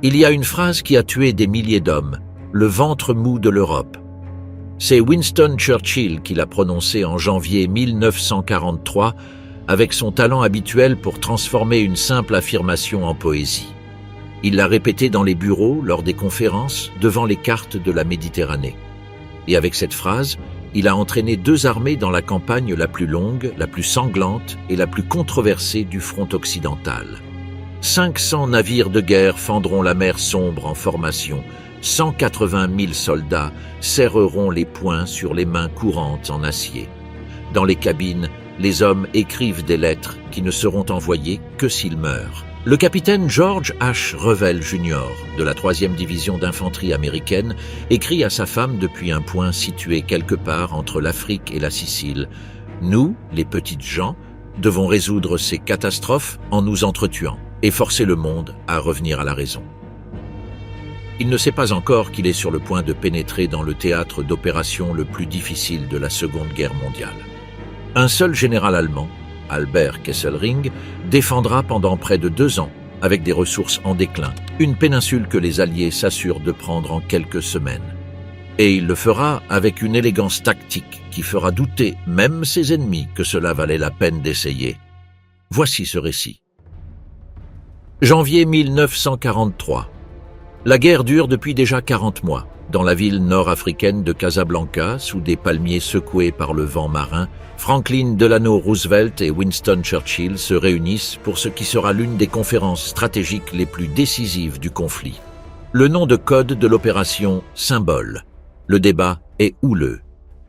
Il y a une phrase qui a tué des milliers d'hommes, le ventre mou de l'Europe. C'est Winston Churchill qui l'a prononcée en janvier 1943 avec son talent habituel pour transformer une simple affirmation en poésie. Il l'a répétée dans les bureaux, lors des conférences, devant les cartes de la Méditerranée. Et avec cette phrase, il a entraîné deux armées dans la campagne la plus longue, la plus sanglante et la plus controversée du front occidental. 500 navires de guerre fendront la mer sombre en formation. 180 000 soldats serreront les poings sur les mains courantes en acier. Dans les cabines, les hommes écrivent des lettres qui ne seront envoyées que s'ils meurent. Le capitaine George H. Revell Jr. de la 3e division d'infanterie américaine écrit à sa femme depuis un point situé quelque part entre l'Afrique et la Sicile. « Nous, les petites gens, devons résoudre ces catastrophes en nous entretuant et forcer le monde à revenir à la raison. » Il ne sait pas encore qu'il est sur le point de pénétrer dans le théâtre d'opération le plus difficile de la Seconde Guerre mondiale. Un seul général allemand, Albert Kesselring, défendra pendant près de 2 ans, avec des ressources en déclin, une péninsule que les Alliés s'assurent de prendre en quelques semaines. Et il le fera avec une élégance tactique qui fera douter même ses ennemis que cela valait la peine d'essayer. Voici ce récit. Janvier 1943. La guerre dure depuis déjà 40 mois. Dans la ville nord-africaine de Casablanca, sous des palmiers secoués par le vent marin, Franklin Delano Roosevelt et Winston Churchill se réunissent pour ce qui sera l'une des conférences stratégiques les plus décisives du conflit. Le nom de code de l'opération Symbole. Le débat est houleux.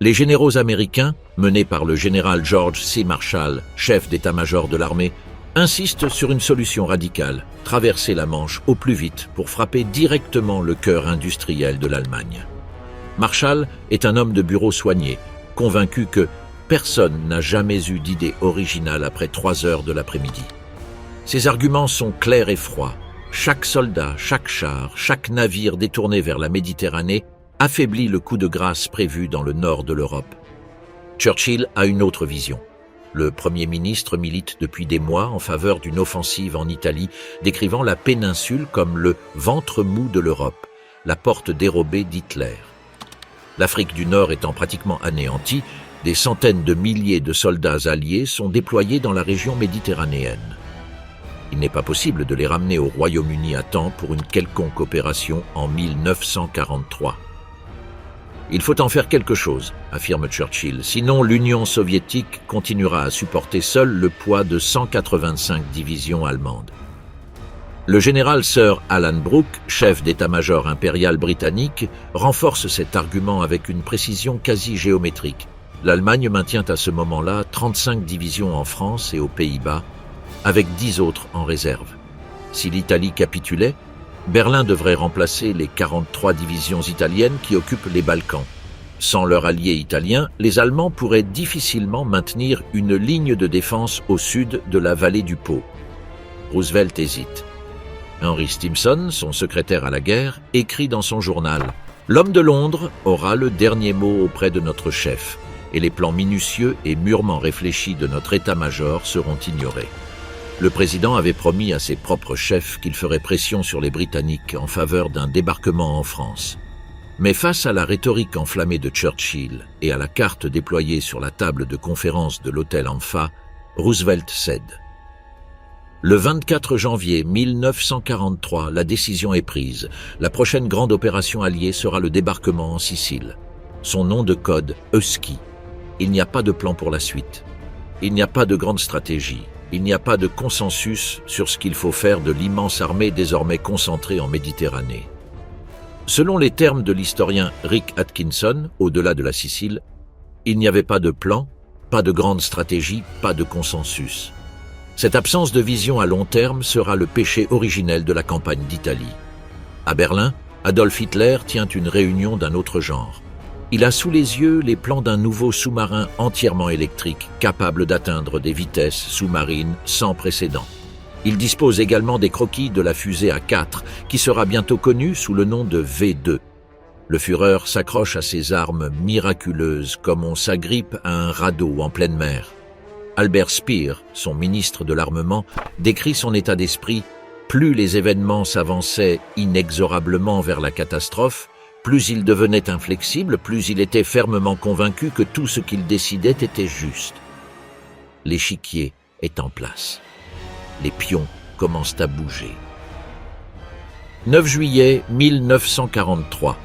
Les généraux américains, menés par le général George C. Marshall, chef d'état-major de l'armée, insiste sur une solution radicale, traverser la Manche au plus vite pour frapper directement le cœur industriel de l'Allemagne. Marshall est un homme de bureau soigné, convaincu que personne n'a jamais eu d'idée originale après 3 heures de l'après-midi. Ses arguments sont clairs et froids. Chaque soldat, chaque char, chaque navire détourné vers la Méditerranée affaiblit le coup de grâce prévu dans le nord de l'Europe. Churchill a une autre vision. Le Premier ministre milite depuis des mois en faveur d'une offensive en Italie, décrivant la péninsule comme le ventre mou de l'Europe, la porte dérobée d'Hitler. L'Afrique du Nord étant pratiquement anéantie, des centaines de milliers de soldats alliés sont déployés dans la région méditerranéenne. Il n'est pas possible de les ramener au Royaume-Uni à temps pour une quelconque opération en 1943. « Il faut en faire quelque chose », affirme Churchill, « sinon l'Union soviétique continuera à supporter seule le poids de 185 divisions allemandes. » Le général Sir Alan Brooke, chef d'état-major impérial britannique, renforce cet argument avec une précision quasi géométrique. L'Allemagne maintient à ce moment-là 35 divisions en France et aux Pays-Bas, avec 10 autres en réserve. Si l'Italie capitulait, Berlin devrait remplacer les 43 divisions italiennes qui occupent les Balkans. Sans leur allié italien, les Allemands pourraient difficilement maintenir une ligne de défense au sud de la vallée du Pô. Roosevelt hésite. Henry Stimson, son secrétaire à la guerre, écrit dans son journal « L'homme de Londres aura le dernier mot auprès de notre chef, et les plans minutieux et mûrement réfléchis de notre état-major seront ignorés. » Le président avait promis à ses propres chefs qu'il ferait pression sur les Britanniques en faveur d'un débarquement en France. Mais face à la rhétorique enflammée de Churchill et à la carte déployée sur la table de conférence de l'hôtel Ampha, Roosevelt cède. Le 24 janvier 1943, la décision est prise. La prochaine grande opération alliée sera le débarquement en Sicile. Son nom de code, Husky. Il n'y a pas de plan pour la suite. Il n'y a pas de grande stratégie. Il n'y a pas de consensus sur ce qu'il faut faire de l'immense armée désormais concentrée en Méditerranée. Selon les termes de l'historien Rick Atkinson, au-delà de la Sicile, il n'y avait pas de plan, pas de grande stratégie, pas de consensus. Cette absence de vision à long terme sera le péché originel de la campagne d'Italie. À Berlin, Adolf Hitler tient une réunion d'un autre genre. Il a sous les yeux les plans d'un nouveau sous-marin entièrement électrique, capable d'atteindre des vitesses sous-marines sans précédent. Il dispose également des croquis de la fusée A4, qui sera bientôt connue sous le nom de V2. Le Führer s'accroche à ses armes miraculeuses comme on s'agrippe à un radeau en pleine mer. Albert Speer, son ministre de l'armement, décrit son état d'esprit « Plus les événements s'avançaient inexorablement vers la catastrophe, plus il devenait inflexible, plus il était fermement convaincu que tout ce qu'il décidait était juste. L'échiquier est en place. Les pions commencent à bouger. 9 juillet 1943.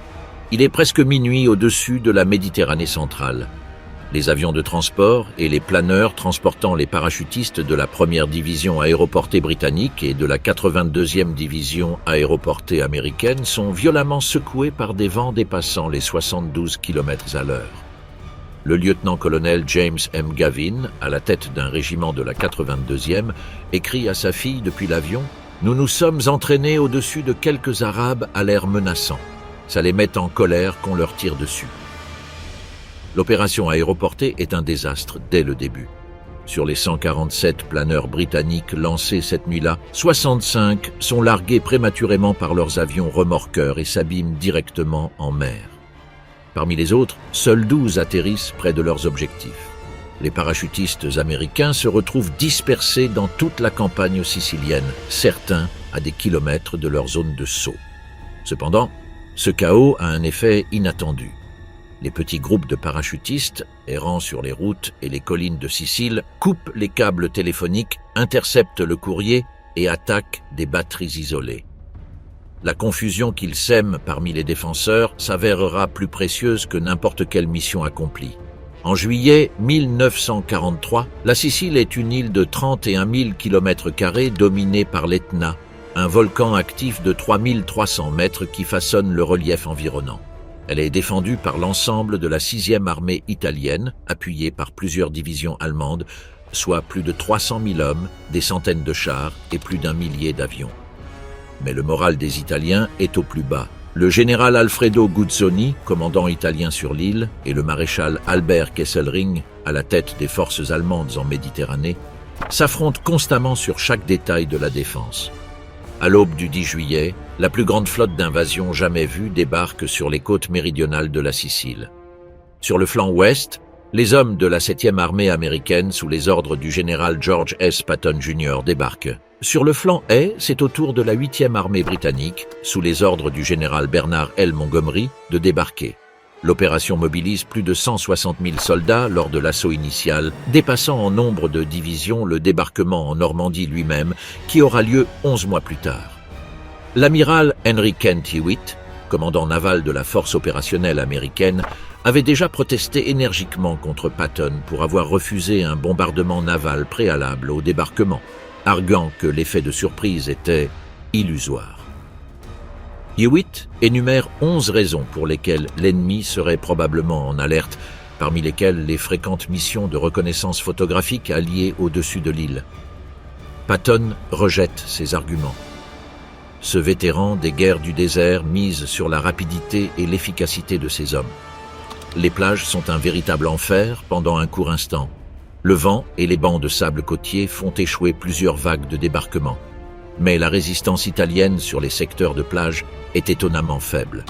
Il est presque minuit au-dessus de la Méditerranée centrale. Les avions de transport et les planeurs transportant les parachutistes de la 1e division aéroportée britannique et de la 82e division aéroportée américaine sont violemment secoués par des vents dépassant les 72 km/h. Le lieutenant-colonel James M. Gavin, à la tête d'un régiment de la 82e, écrit à sa fille depuis l'avion « Nous nous sommes entraînés au-dessus de quelques Arabes à l'air menaçant. Ça les met en colère qu'on leur tire dessus. » L'opération aéroportée est un désastre dès le début. Sur les 147 planeurs britanniques lancés cette nuit-là, 65 sont largués prématurément par leurs avions remorqueurs et s'abîment directement en mer. Parmi les autres, seuls 12 atterrissent près de leurs objectifs. Les parachutistes américains se retrouvent dispersés dans toute la campagne sicilienne, certains à des kilomètres de leur zone de saut. Cependant, ce chaos a un effet inattendu. Les petits groupes de parachutistes, errant sur les routes et les collines de Sicile, coupent les câbles téléphoniques, interceptent le courrier et attaquent des batteries isolées. La confusion qu'ils sèment parmi les défenseurs s'avérera plus précieuse que n'importe quelle mission accomplie. En juillet 1943, la Sicile est une île de 31 000 km² dominée par l'Etna, un volcan actif de 3300 mètres qui façonne le relief environnant. Elle est défendue par l'ensemble de la 6e armée italienne, appuyée par plusieurs divisions allemandes, soit plus de 300 000 hommes, des centaines de chars et plus d'1 millier d'avions. Mais le moral des Italiens est au plus bas. Le général Alfredo Guzzoni, commandant italien sur l'île, et le maréchal Albert Kesselring, à la tête des forces allemandes en Méditerranée, s'affrontent constamment sur chaque détail de la défense. À l'aube du 10 juillet, la plus grande flotte d'invasion jamais vue débarque sur les côtes méridionales de la Sicile. Sur le flanc ouest, les hommes de la 7e armée américaine sous les ordres du général George S. Patton Jr. débarquent. Sur le flanc est, c'est au tour de la 8e armée britannique, sous les ordres du général Bernard L. Montgomery, de débarquer. L'opération mobilise plus de 160 000 soldats lors de l'assaut initial, dépassant en nombre de divisions le débarquement en Normandie lui-même, qui aura lieu 11 mois plus tard. L'amiral Henry Kent Hewitt, commandant naval de la force opérationnelle américaine, avait déjà protesté énergiquement contre Patton pour avoir refusé un bombardement naval préalable au débarquement, arguant que l'effet de surprise était illusoire. Hewitt énumère 11 raisons pour lesquelles l'ennemi serait probablement en alerte, parmi lesquelles les fréquentes missions de reconnaissance photographique alliées au-dessus de l'île. Patton rejette ces arguments. Ce vétéran des guerres du désert mise sur la rapidité et l'efficacité de ses hommes. Les plages sont un véritable enfer pendant un court instant. Le vent et les bancs de sable côtier font échouer plusieurs vagues de débarquement. Mais la résistance italienne sur les secteurs de plage est étonnamment faible.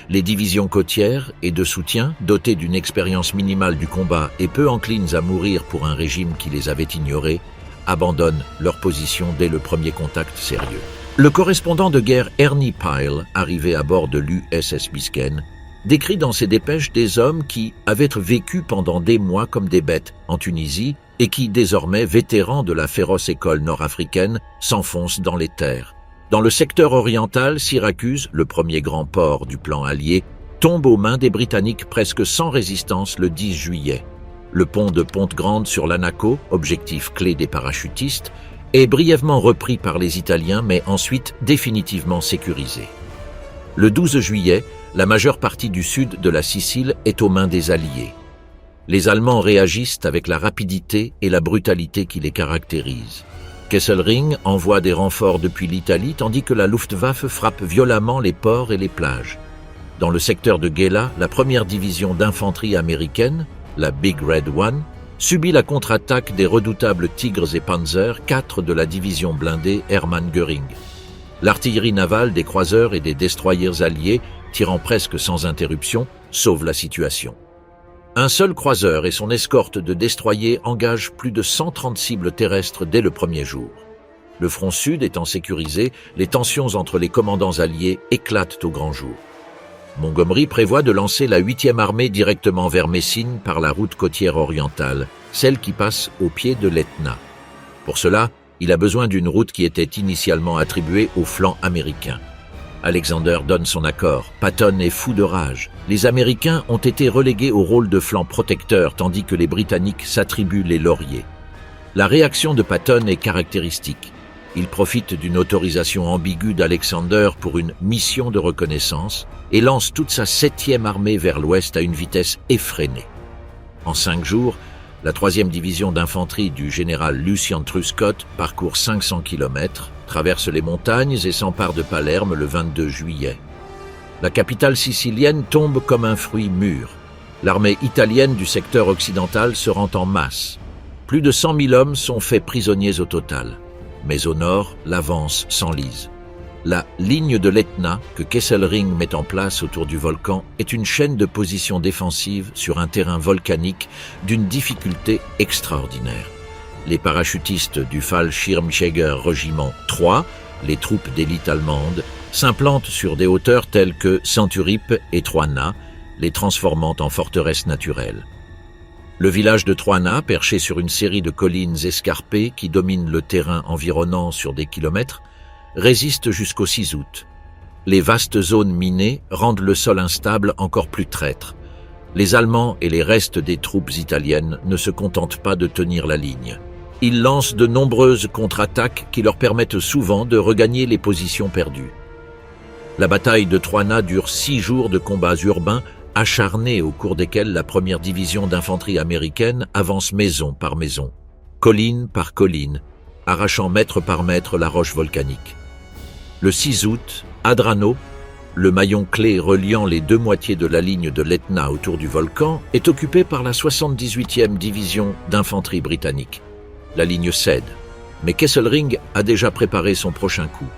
Les divisions côtières et de soutien, dotées d'une expérience minimale du combat et peu enclines à mourir pour un régime qui les avait ignorées, abandonnent leur position dès le premier contact sérieux. Le correspondant de guerre Ernie Pyle, arrivé à bord de l'USS Biscayne, décrit dans ses dépêches des hommes qui avaient vécu pendant des mois comme des bêtes en Tunisie et qui, désormais vétérans de la féroce école nord-africaine, s'enfoncent dans les terres. Dans le secteur oriental, Syracuse, le premier grand port du plan allié, tombe aux mains des Britanniques presque sans résistance le 10 juillet. Le pont de Pointe-Grande sur l'Anaco, objectif clé des parachutistes, est brièvement repris par les Italiens mais ensuite définitivement sécurisé. Le 12 juillet, la majeure partie du sud de la Sicile est aux mains des Alliés. Les Allemands réagissent avec la rapidité et la brutalité qui les caractérisent. Kesselring envoie des renforts depuis l'Italie tandis que la Luftwaffe frappe violemment les ports et les plages. Dans le secteur de Gela, la première division d'infanterie américaine, la Big Red One, subit la contre-attaque des redoutables Tigres et Panzer IV de la division blindée Hermann Göring. L'artillerie navale des croiseurs et des destroyers alliés, tirant presque sans interruption, sauve la situation. Un seul croiseur et son escorte de destroyers engagent plus de 130 cibles terrestres dès le premier jour. Le front sud étant sécurisé, les tensions entre les commandants alliés éclatent au grand jour. Montgomery prévoit de lancer la 8e armée directement vers Messine par la route côtière orientale, celle qui passe au pied de l'Etna. Pour cela, il a besoin d'une route qui était initialement attribuée au flanc américain. Alexander donne son accord. Patton est fou de rage. Les Américains ont été relégués au rôle de flanc protecteur tandis que les Britanniques s'attribuent les lauriers. La réaction de Patton est caractéristique. Il profite d'une autorisation ambiguë d'Alexander pour une mission de reconnaissance et lance toute sa 7e armée vers l'ouest à une vitesse effrénée. En 5 jours, la 3e division d'infanterie du général Lucian Truscott parcourt 500 km, traverse les montagnes et s'empare de Palerme le 22 juillet. La capitale sicilienne tombe comme un fruit mûr. L'armée italienne du secteur occidental se rend en masse. Plus de 100 000 hommes sont faits prisonniers au total. Mais au nord, l'avance s'enlise. La ligne de l'Etna, que Kesselring met en place autour du volcan, est une chaîne de positions défensives sur un terrain volcanique d'une difficulté extraordinaire. Les parachutistes du Fallschirmjäger Régiment 3, les troupes d'élite allemandes, s'implantent sur des hauteurs telles que Centuripe et Troina, les transformant en forteresses naturelles. Le village de Troina, perché sur une série de collines escarpées qui dominent le terrain environnant sur des kilomètres, résiste jusqu'au 6 août. Les vastes zones minées rendent le sol instable encore plus traître. Les Allemands et les restes des troupes italiennes ne se contentent pas de tenir la ligne. Ils lancent de nombreuses contre-attaques qui leur permettent souvent de regagner les positions perdues. La bataille de Troina dure 6 jours de combats urbains acharnés au cours desquels la 1re division d'infanterie américaine avance maison par maison, colline par colline, arrachant mètre par mètre la roche volcanique. Le 6 août, Adrano, le maillon clé reliant les 2 moitiés de la ligne de l'Etna autour du volcan, est occupé par la 78e division d'infanterie britannique. La ligne cède, mais Kesselring a déjà préparé son prochain coup.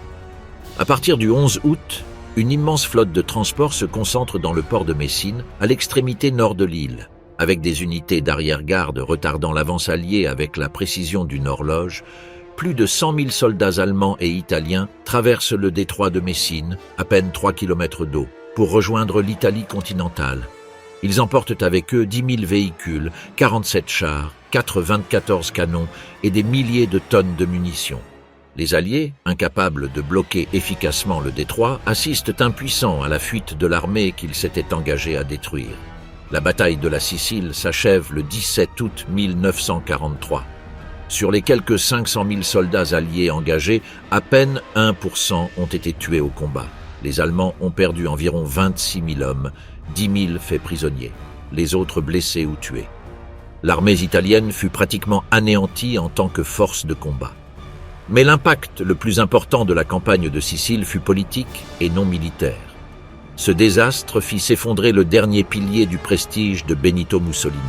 À partir du 11 août, une immense flotte de transport se concentre dans le port de Messine, à l'extrémité nord de l'île. Avec des unités d'arrière-garde retardant l'avance alliée avec la précision d'une horloge, plus de 100 000 soldats allemands et italiens traversent le détroit de Messine, à peine 3 km d'eau, pour rejoindre l'Italie continentale. Ils emportent avec eux 10 000 véhicules, 47 chars, 94 canons et des milliers de tonnes de munitions. Les Alliés, incapables de bloquer efficacement le détroit, assistent impuissants à la fuite de l'armée qu'ils s'étaient engagés à détruire. La bataille de la Sicile s'achève le 17 août 1943. Sur les quelques 500 000 soldats alliés engagés, à peine 1% ont été tués au combat. Les Allemands ont perdu environ 26 000 hommes, 10 000 faits prisonniers, les autres blessés ou tués. L'armée italienne fut pratiquement anéantie en tant que force de combat. Mais l'impact le plus important de la campagne de Sicile fut politique et non militaire. Ce désastre fit s'effondrer le dernier pilier du prestige de Benito Mussolini.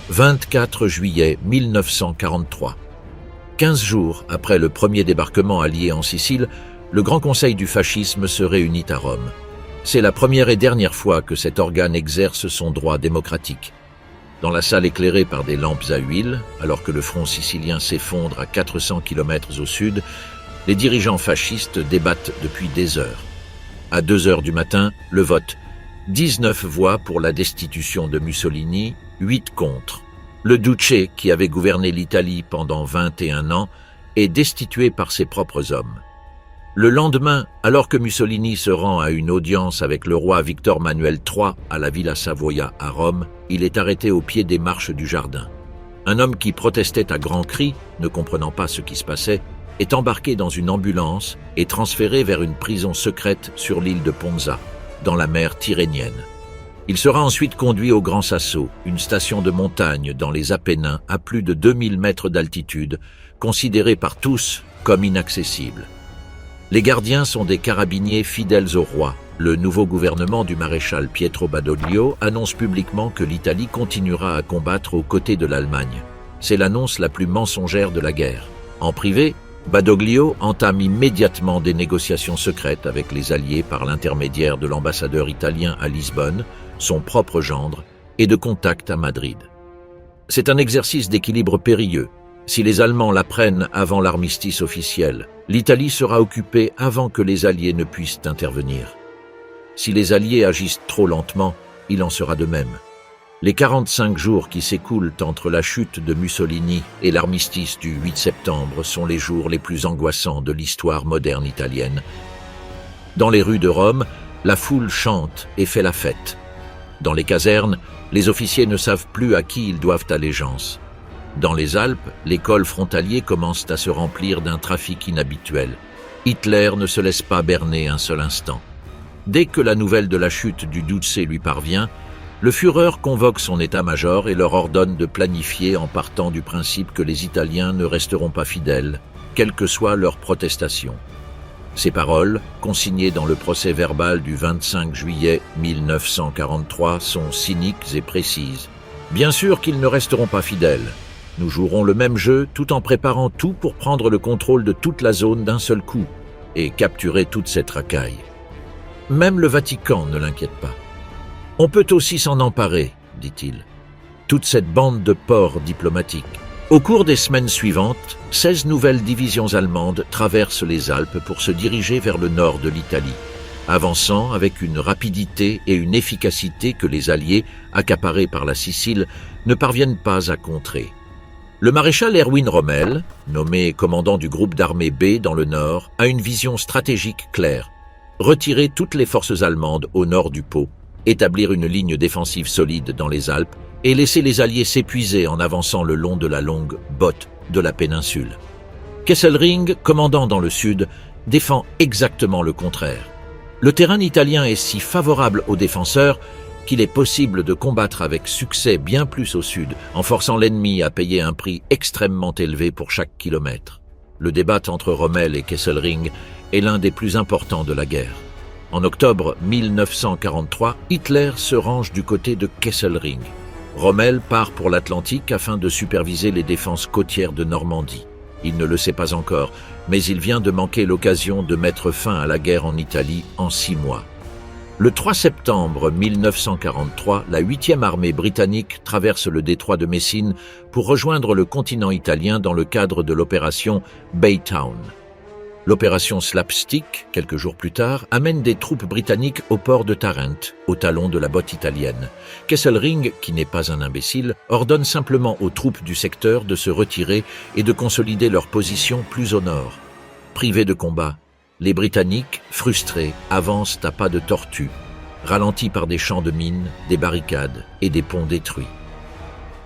24 juillet 1943. 15 jours après le premier débarquement allié en Sicile, le Grand Conseil du fascisme se réunit à Rome. C'est la première et dernière fois que cet organe exerce son droit démocratique. Dans la salle éclairée par des lampes à huile, alors que le front sicilien s'effondre à 400 km au sud, les dirigeants fascistes débattent depuis des heures. À 2 heures du matin, le vote. 19 voix pour la destitution de Mussolini, 8 contre. Le Duce, qui avait gouverné l'Italie pendant 21 ans, est destitué par ses propres hommes. Le lendemain, alors que Mussolini se rend à une audience avec le roi Victor Emmanuel III à la Villa Savoia à Rome, il est arrêté au pied des marches du jardin. Un homme qui protestait à grands cris, ne comprenant pas ce qui se passait, est embarqué dans une ambulance et transféré vers une prison secrète sur l'île de Ponza, dans la mer Tyrrhénienne. Il sera ensuite conduit au Grand Sasso, une station de montagne dans les Apennins à plus de 2000 mètres d'altitude, considérée par tous comme inaccessible. Les gardiens sont des carabiniers fidèles au roi. Le nouveau gouvernement du maréchal Pietro Badoglio annonce publiquement que l'Italie continuera à combattre aux côtés de l'Allemagne. C'est l'annonce la plus mensongère de la guerre. En privé, Badoglio entame immédiatement des négociations secrètes avec les Alliés par l'intermédiaire de l'ambassadeur italien à Lisbonne, son propre gendre, et de contacts à Madrid. C'est un exercice d'équilibre périlleux. Si les Allemands la prennent avant l'armistice officiel, l'Italie sera occupée avant que les Alliés ne puissent intervenir. Si les Alliés agissent trop lentement, il en sera de même. Les 45 jours qui s'écoulent entre la chute de Mussolini et l'armistice du 8 septembre sont les jours les plus angoissants de l'histoire moderne italienne. Dans les rues de Rome, la foule chante et fait la fête. Dans les casernes, les officiers ne savent plus à qui ils doivent allégeance. Dans les Alpes, les cols frontaliers commencent à se remplir d'un trafic inhabituel. Hitler ne se laisse pas berner un seul instant. Dès que la nouvelle de la chute du Duce lui parvient, le Führer convoque son état-major et leur ordonne de planifier en partant du principe que les Italiens ne resteront pas fidèles, quelle que soit leur protestation. Ces paroles, consignées dans le procès-verbal du 25 juillet 1943, sont cyniques et précises. Bien sûr qu'ils ne resteront pas fidèles. Nous jouerons le même jeu tout en préparant tout pour prendre le contrôle de toute la zone d'un seul coup et capturer toute cette racaille. Même le Vatican ne l'inquiète pas. On peut aussi s'en emparer, dit-il. Toute cette bande de porcs diplomatiques. Au cours des semaines suivantes, 16 nouvelles divisions allemandes traversent les Alpes pour se diriger vers le nord de l'Italie, avançant avec une rapidité et une efficacité que les Alliés, accaparés par la Sicile, ne parviennent pas à contrer. Le maréchal Erwin Rommel, nommé commandant du groupe d'armée B dans le nord, a une vision stratégique claire. Retirer toutes les forces allemandes au nord du Pô, établir une ligne défensive solide dans les Alpes et laisser les Alliés s'épuiser en avançant le long de la longue botte de la péninsule. Kesselring, commandant dans le sud, défend exactement le contraire. Le terrain italien est si favorable aux défenseurs qu'il est possible de combattre avec succès bien plus au sud, en forçant l'ennemi à payer un prix extrêmement élevé pour chaque kilomètre. Le débat entre Rommel et Kesselring est l'un des plus importants de la guerre. En octobre 1943, Hitler se range du côté de Kesselring. Rommel part pour l'Atlantique afin de superviser les défenses côtières de Normandie. Il ne le sait pas encore, mais il vient de manquer l'occasion de mettre fin à la guerre en Italie en 6 mois. Le 3 septembre 1943, la 8e armée britannique traverse le détroit de Messine pour rejoindre le continent italien dans le cadre de l'opération Baytown. L'opération Slapstick, quelques jours plus tard, amène des troupes britanniques au port de Tarente, au talon de la botte italienne. Kesselring, qui n'est pas un imbécile, ordonne simplement aux troupes du secteur de se retirer et de consolider leur position plus au nord. Privés de combat, les Britanniques, frustrés, avancent à pas de tortue, ralentis par des champs de mines, des barricades et des ponts détruits.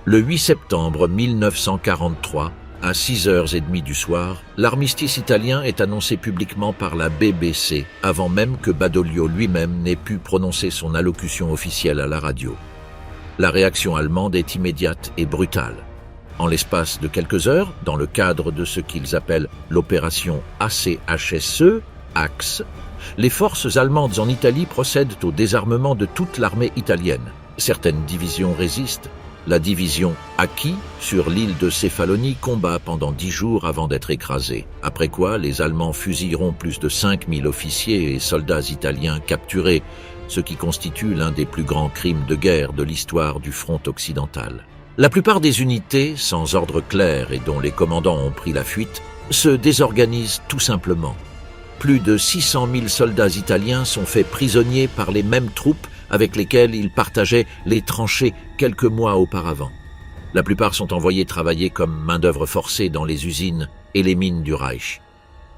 Le 8 septembre 1943, à 6h30 du soir, l'armistice italien est annoncé publiquement par la BBC, avant même que Badoglio lui-même n'ait pu prononcer son allocution officielle à la radio. La réaction allemande est immédiate et brutale. En l'espace de quelques heures, dans le cadre de ce qu'ils appellent l'opération ACHSE, Axe, les forces allemandes en Italie procèdent au désarmement de toute l'armée italienne. Certaines divisions résistent. La division Aki, sur l'île de Céphalonie, combat pendant 10 jours avant d'être écrasée, après quoi les Allemands fusilleront plus de 5000 officiers et soldats italiens capturés, ce qui constitue l'un des plus grands crimes de guerre de l'histoire du front occidental. La plupart des unités, sans ordre clair et dont les commandants ont pris la fuite, se désorganisent tout simplement. Plus de 600 000 soldats italiens sont faits prisonniers par les mêmes troupes avec lesquels ils partageaient les tranchées quelques mois auparavant. La plupart sont envoyés travailler comme main-d'œuvre forcée dans les usines et les mines du Reich.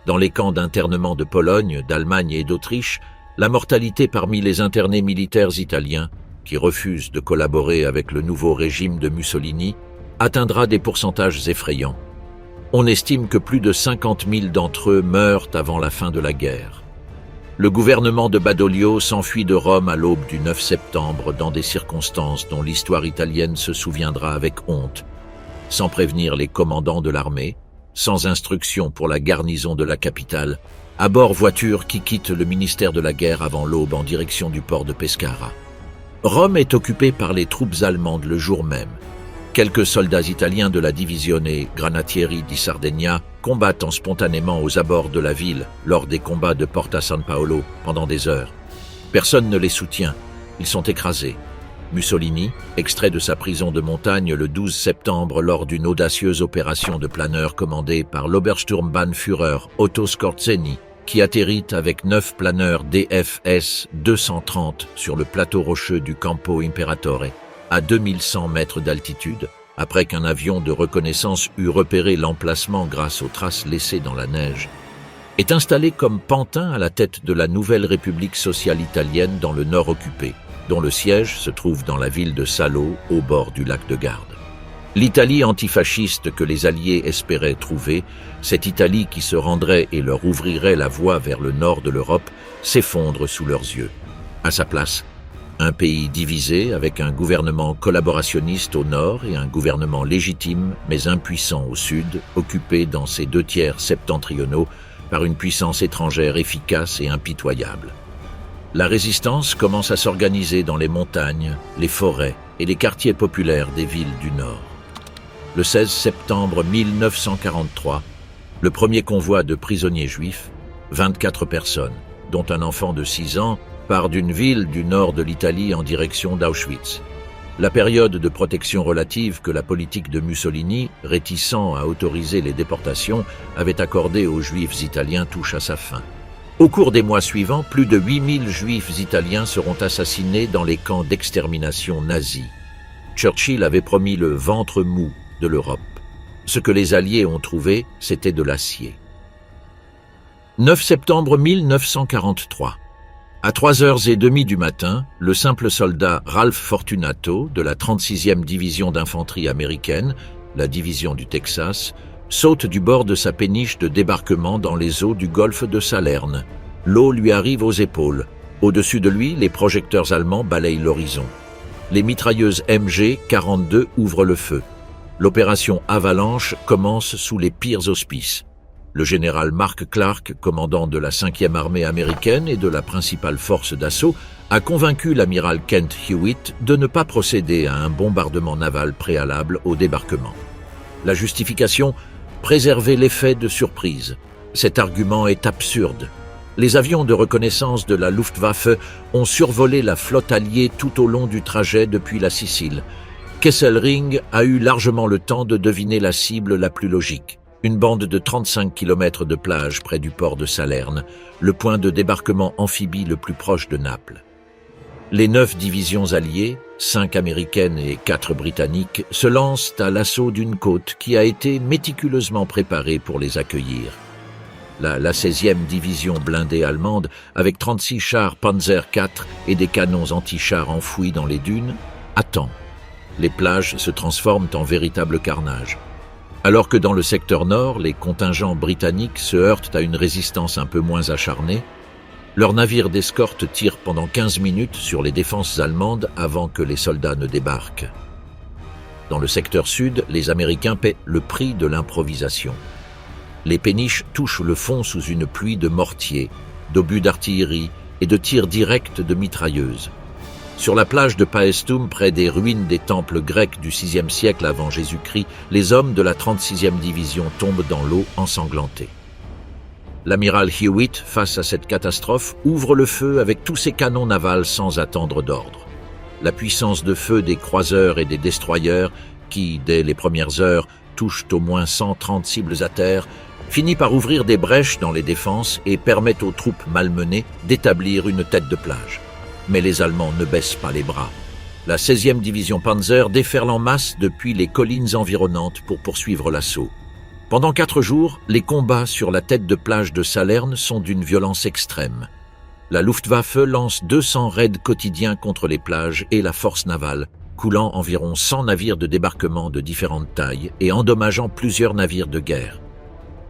Dans les camps d'internement de Pologne, d'Allemagne et d'Autriche, la mortalité parmi les internés militaires italiens, qui refusent de collaborer avec le nouveau régime de Mussolini, atteindra des pourcentages effrayants. On estime que plus de 50 000 d'entre eux meurent avant la fin de la guerre. Le gouvernement de Badoglio s'enfuit de Rome à l'aube du 9 septembre dans des circonstances dont l'histoire italienne se souviendra avec honte, sans prévenir les commandants de l'armée, sans instruction pour la garnison de la capitale, à bord voiture qui quitte le ministère de la guerre avant l'aube en direction du port de Pescara. Rome est occupée par les troupes allemandes le jour même. Quelques soldats italiens de la Divisione Granatieri di Sardegna combattent spontanément aux abords de la ville lors des combats de Porta San Paolo pendant des heures. Personne ne les soutient, ils sont écrasés. Mussolini, extrait de sa prison de montagne le 12 septembre lors d'une audacieuse opération de planeur commandée par l'Obersturmbannführer Otto Skorzeny, qui atterrit avec 9 planeurs DFS 230 sur le plateau rocheux du Campo Imperatore, à 2100 mètres d'altitude, après qu'un avion de reconnaissance eut repéré l'emplacement grâce aux traces laissées dans la neige, est installé comme pantin à la tête de la nouvelle République sociale italienne dans le nord occupé, dont le siège se trouve dans la ville de Salo, au bord du lac de Garde. L'Italie antifasciste que les Alliés espéraient trouver, cette Italie qui se rendrait et leur ouvrirait la voie vers le nord de l'Europe, s'effondre sous leurs yeux. À sa place, un pays divisé avec un gouvernement collaborationniste au nord et un gouvernement légitime mais impuissant au sud, occupé dans ses 2 tiers septentrionaux par une puissance étrangère efficace et impitoyable. La résistance commence à s'organiser dans les montagnes, les forêts et les quartiers populaires des villes du nord. Le 16 septembre 1943, le premier convoi de prisonniers juifs, 24 personnes, dont un enfant de 6 ans, part d'une ville du nord de l'Italie en direction d'Auschwitz. La période de protection relative que la politique de Mussolini, réticent à autoriser les déportations, avait accordée aux Juifs italiens touche à sa fin. Au cours des mois suivants, plus de 8000 Juifs italiens seront assassinés dans les camps d'extermination nazis. Churchill avait promis le ventre mou de l'Europe. Ce que les Alliés ont trouvé, c'était de l'acier. 9 septembre 1943. À 3h30 du matin, le simple soldat Ralph Fortunato de la 36e division d'infanterie américaine, la division du Texas, saute du bord de sa péniche de débarquement dans les eaux du golfe de Salerne. L'eau lui arrive aux épaules. Au-dessus de lui, les projecteurs allemands balayent l'horizon. Les mitrailleuses MG-42 ouvrent le feu. L'opération Avalanche commence sous les pires auspices. Le général Mark Clark, commandant de la 5e armée américaine et de la principale force d'assaut, a convaincu l'amiral Kent Hewitt de ne pas procéder à un bombardement naval préalable au débarquement. La justification : préserver l'effet de surprise. Cet argument est absurde. Les avions de reconnaissance de la Luftwaffe ont survolé la flotte alliée tout au long du trajet depuis la Sicile. Kesselring a eu largement le temps de deviner la cible la plus logique. Une bande de 35 km de plage près du port de Salerne, le point de débarquement amphibie le plus proche de Naples. Les 9 divisions alliées, 5 américaines et 4 britanniques, se lancent à l'assaut d'une côte qui a été méticuleusement préparée pour les accueillir. La 16e division blindée allemande, avec 36 chars Panzer IV et des canons anti-chars enfouis dans les dunes, attend. Les plages se transforment en véritable carnage. Alors que dans le secteur nord, les contingents britanniques se heurtent à une résistance un peu moins acharnée, leurs navires d'escorte tirent pendant 15 minutes sur les défenses allemandes avant que les soldats ne débarquent. Dans le secteur sud, les Américains paient le prix de l'improvisation. Les péniches touchent le fond sous une pluie de mortiers, d'obus d'artillerie et de tirs directs de mitrailleuses. Sur la plage de Paestum, près des ruines des temples grecs du VIe siècle avant Jésus-Christ, les hommes de la 36e division tombent dans l'eau ensanglantés. L'amiral Hewitt, face à cette catastrophe, ouvre le feu avec tous ses canons navals sans attendre d'ordre. La puissance de feu des croiseurs et des destroyers, qui, dès les premières heures, touchent au moins 130 cibles à terre, finit par ouvrir des brèches dans les défenses et permet aux troupes malmenées d'établir une tête de plage. Mais les Allemands ne baissent pas les bras. La 16e division Panzer déferle en masse depuis les collines environnantes pour poursuivre l'assaut. Pendant 4 jours, les combats sur la tête de plage de Salerne sont d'une violence extrême. La Luftwaffe lance 200 raids quotidiens contre les plages et la force navale, coulant environ 100 navires de débarquement de différentes tailles et endommageant plusieurs navires de guerre.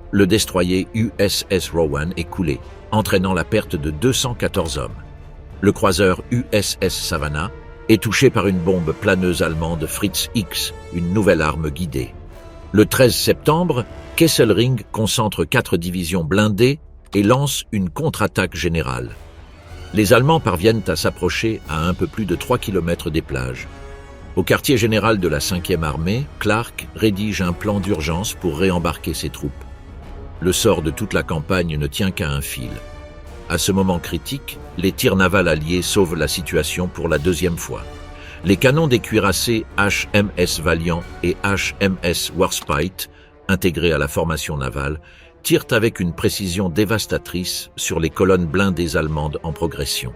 Le destroyer USS Rowan est coulé, entraînant la perte de 214 hommes. Le croiseur USS Savannah est touché par une bombe planeuse allemande Fritz X, une nouvelle arme guidée. Le 13 septembre, Kesselring concentre 4 divisions blindées et lance une contre-attaque générale. Les Allemands parviennent à s'approcher à un peu plus de 3 km des plages. Au quartier général de la 5e armée, Clark rédige un plan d'urgence pour réembarquer ses troupes. Le sort de toute la campagne ne tient qu'à un fil. À ce moment critique, les tirs navals alliés sauvent la situation pour la 2e fois. Les canons des cuirassés HMS Valiant et HMS Warspite, intégrés à la formation navale, tirent avec une précision dévastatrice sur les colonnes blindées allemandes en progression.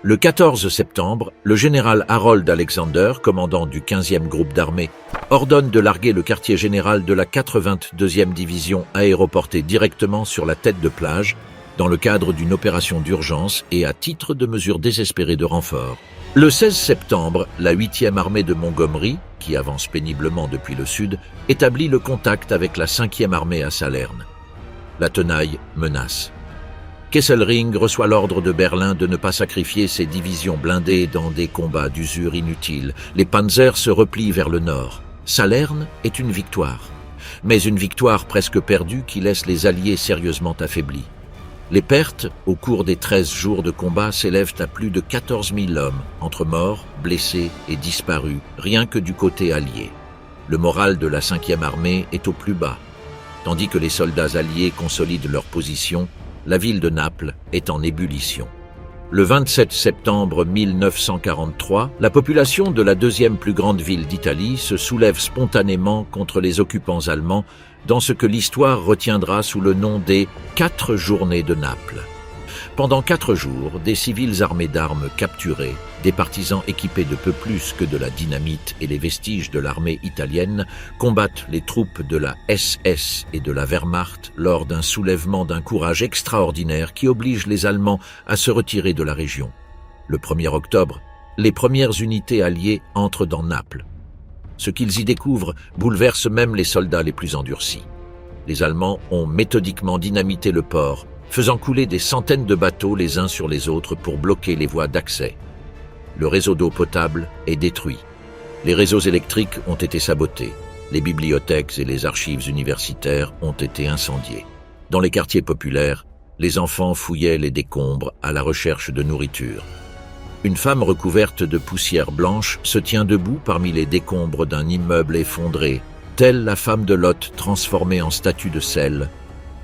Le 14 septembre, le général Harold Alexander, commandant du 15e groupe d'armée, ordonne de larguer le quartier général de la 82e division aéroportée directement sur la tête de plage, dans le cadre d'une opération d'urgence et à titre de mesure désespérée de renfort. Le 16 septembre, la 8e armée de Montgomery, qui avance péniblement depuis le sud, établit le contact avec la 5e armée à Salerne. La tenaille menace. Kesselring reçoit l'ordre de Berlin de ne pas sacrifier ses divisions blindées dans des combats d'usure inutiles. Les panzers se replient vers le nord. Salerne est une victoire, mais une victoire presque perdue qui laisse les Alliés sérieusement affaiblis. Les pertes, au cours des 13 jours de combat, s'élèvent à plus de 14 000 hommes, entre morts, blessés et disparus, rien que du côté allié. Le moral de la 5e armée est au plus bas. Tandis que les soldats alliés consolident leur position, la ville de Naples est en ébullition. Le 27 septembre 1943, la population de la 2e plus grande ville d'Italie se soulève spontanément contre les occupants allemands dans ce que l'histoire retiendra sous le nom des 4 journées de Naples. Pendant 4 jours, des civils armés d'armes capturés, des partisans équipés de peu plus que de la dynamite et les vestiges de l'armée italienne combattent les troupes de la SS et de la Wehrmacht lors d'un soulèvement d'un courage extraordinaire qui oblige les Allemands à se retirer de la région. Le 1er octobre, les premières unités alliées entrent dans Naples. Ce qu'ils y découvrent bouleverse même les soldats les plus endurcis. Les Allemands ont méthodiquement dynamité le port, faisant couler des centaines de bateaux les uns sur les autres pour bloquer les voies d'accès. Le réseau d'eau potable est détruit. Les réseaux électriques ont été sabotés. Les bibliothèques et les archives universitaires ont été incendiées. Dans les quartiers populaires, les enfants fouillaient les décombres à la recherche de nourriture. Une femme recouverte de poussière blanche se tient debout parmi les décombres d'un immeuble effondré, telle la femme de Lot transformée en statue de sel,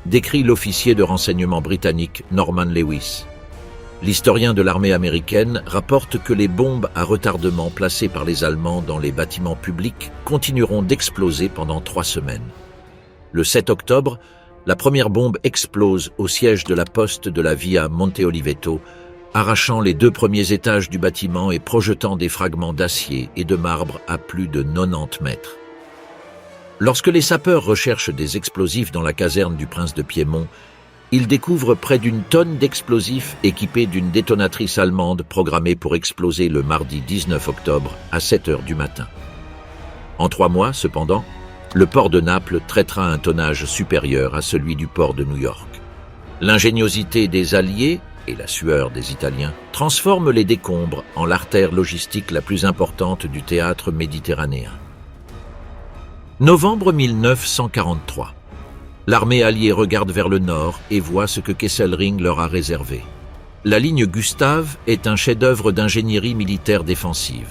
décrit l'officier de renseignement britannique Norman Lewis. L'historien de l'armée américaine rapporte que les bombes à retardement placées par les Allemands dans les bâtiments publics continueront d'exploser pendant 3 semaines. Le 7 octobre, la première bombe explose au siège de la poste de la Via Monte Oliveto, arrachant les 2 premiers étages du bâtiment et projetant des fragments d'acier et de marbre à plus de 90 mètres. Lorsque les sapeurs recherchent des explosifs dans la caserne du prince de Piémont, ils découvrent près d'1 tonne d'explosifs équipés d'une détonatrice allemande programmée pour exploser le mardi 19 octobre à 7 heures du matin. En 3 mois, cependant, le port de Naples traitera un tonnage supérieur à celui du port de New York. L'ingéniosité des Alliés et la sueur des Italiens transforment les décombres en l'artère logistique la plus importante du théâtre méditerranéen. Novembre 1943. L'armée alliée regarde vers le nord et voit ce que Kesselring leur a réservé. La ligne Gustave est un chef-d'œuvre d'ingénierie militaire défensive.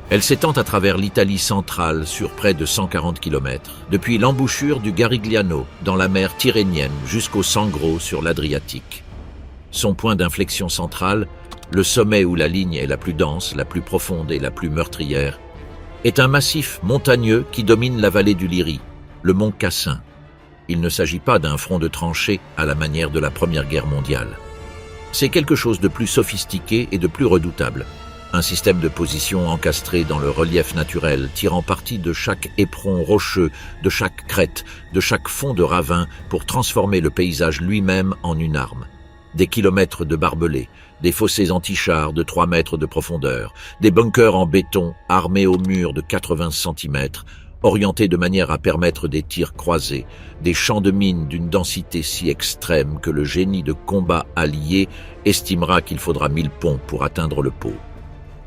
Elle s'étend à travers l'Italie centrale sur près de 140 km, depuis l'embouchure du Garigliano dans la mer Tyrrhénienne jusqu'au Sangro sur l'Adriatique. Son point d'inflexion central, le sommet où la ligne est la plus dense, la plus profonde et la plus meurtrière, est un massif montagneux qui domine la vallée du Liri, le mont Cassin. Il ne s'agit pas d'un front de tranchées à la manière de la Première Guerre mondiale. C'est quelque chose de plus sophistiqué et de plus redoutable. Un système de position encastré dans le relief naturel, tirant parti de chaque éperon rocheux, de chaque crête, de chaque fond de ravin pour transformer le paysage lui-même en une arme. Des kilomètres de barbelés, des fossés anti-chars de 3 mètres de profondeur, des bunkers en béton armés aux murs de 80 cm, orientés de manière à permettre des tirs croisés, des champs de mines d'une densité si extrême que le génie de combat allié estimera qu'il faudra 1000 ponts pour atteindre le Pô.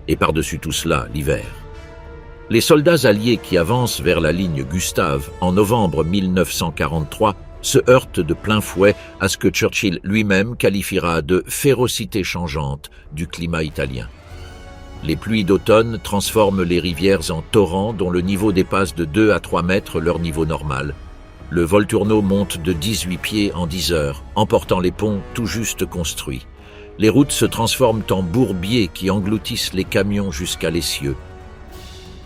Et par-dessus tout cela, l'hiver. Les soldats alliés qui avancent vers la ligne Gustave en novembre 1943 se heurtent de plein fouet à ce que Churchill lui-même qualifiera de « férocité changeante » du climat italien. Les pluies d'automne transforment les rivières en torrents dont le niveau dépasse de 2 à 3 mètres leur niveau normal. Le Volturno monte de 18 pieds en 10 heures, emportant les ponts tout juste construits. Les routes se transforment en bourbiers qui engloutissent les camions jusqu'à les cieux.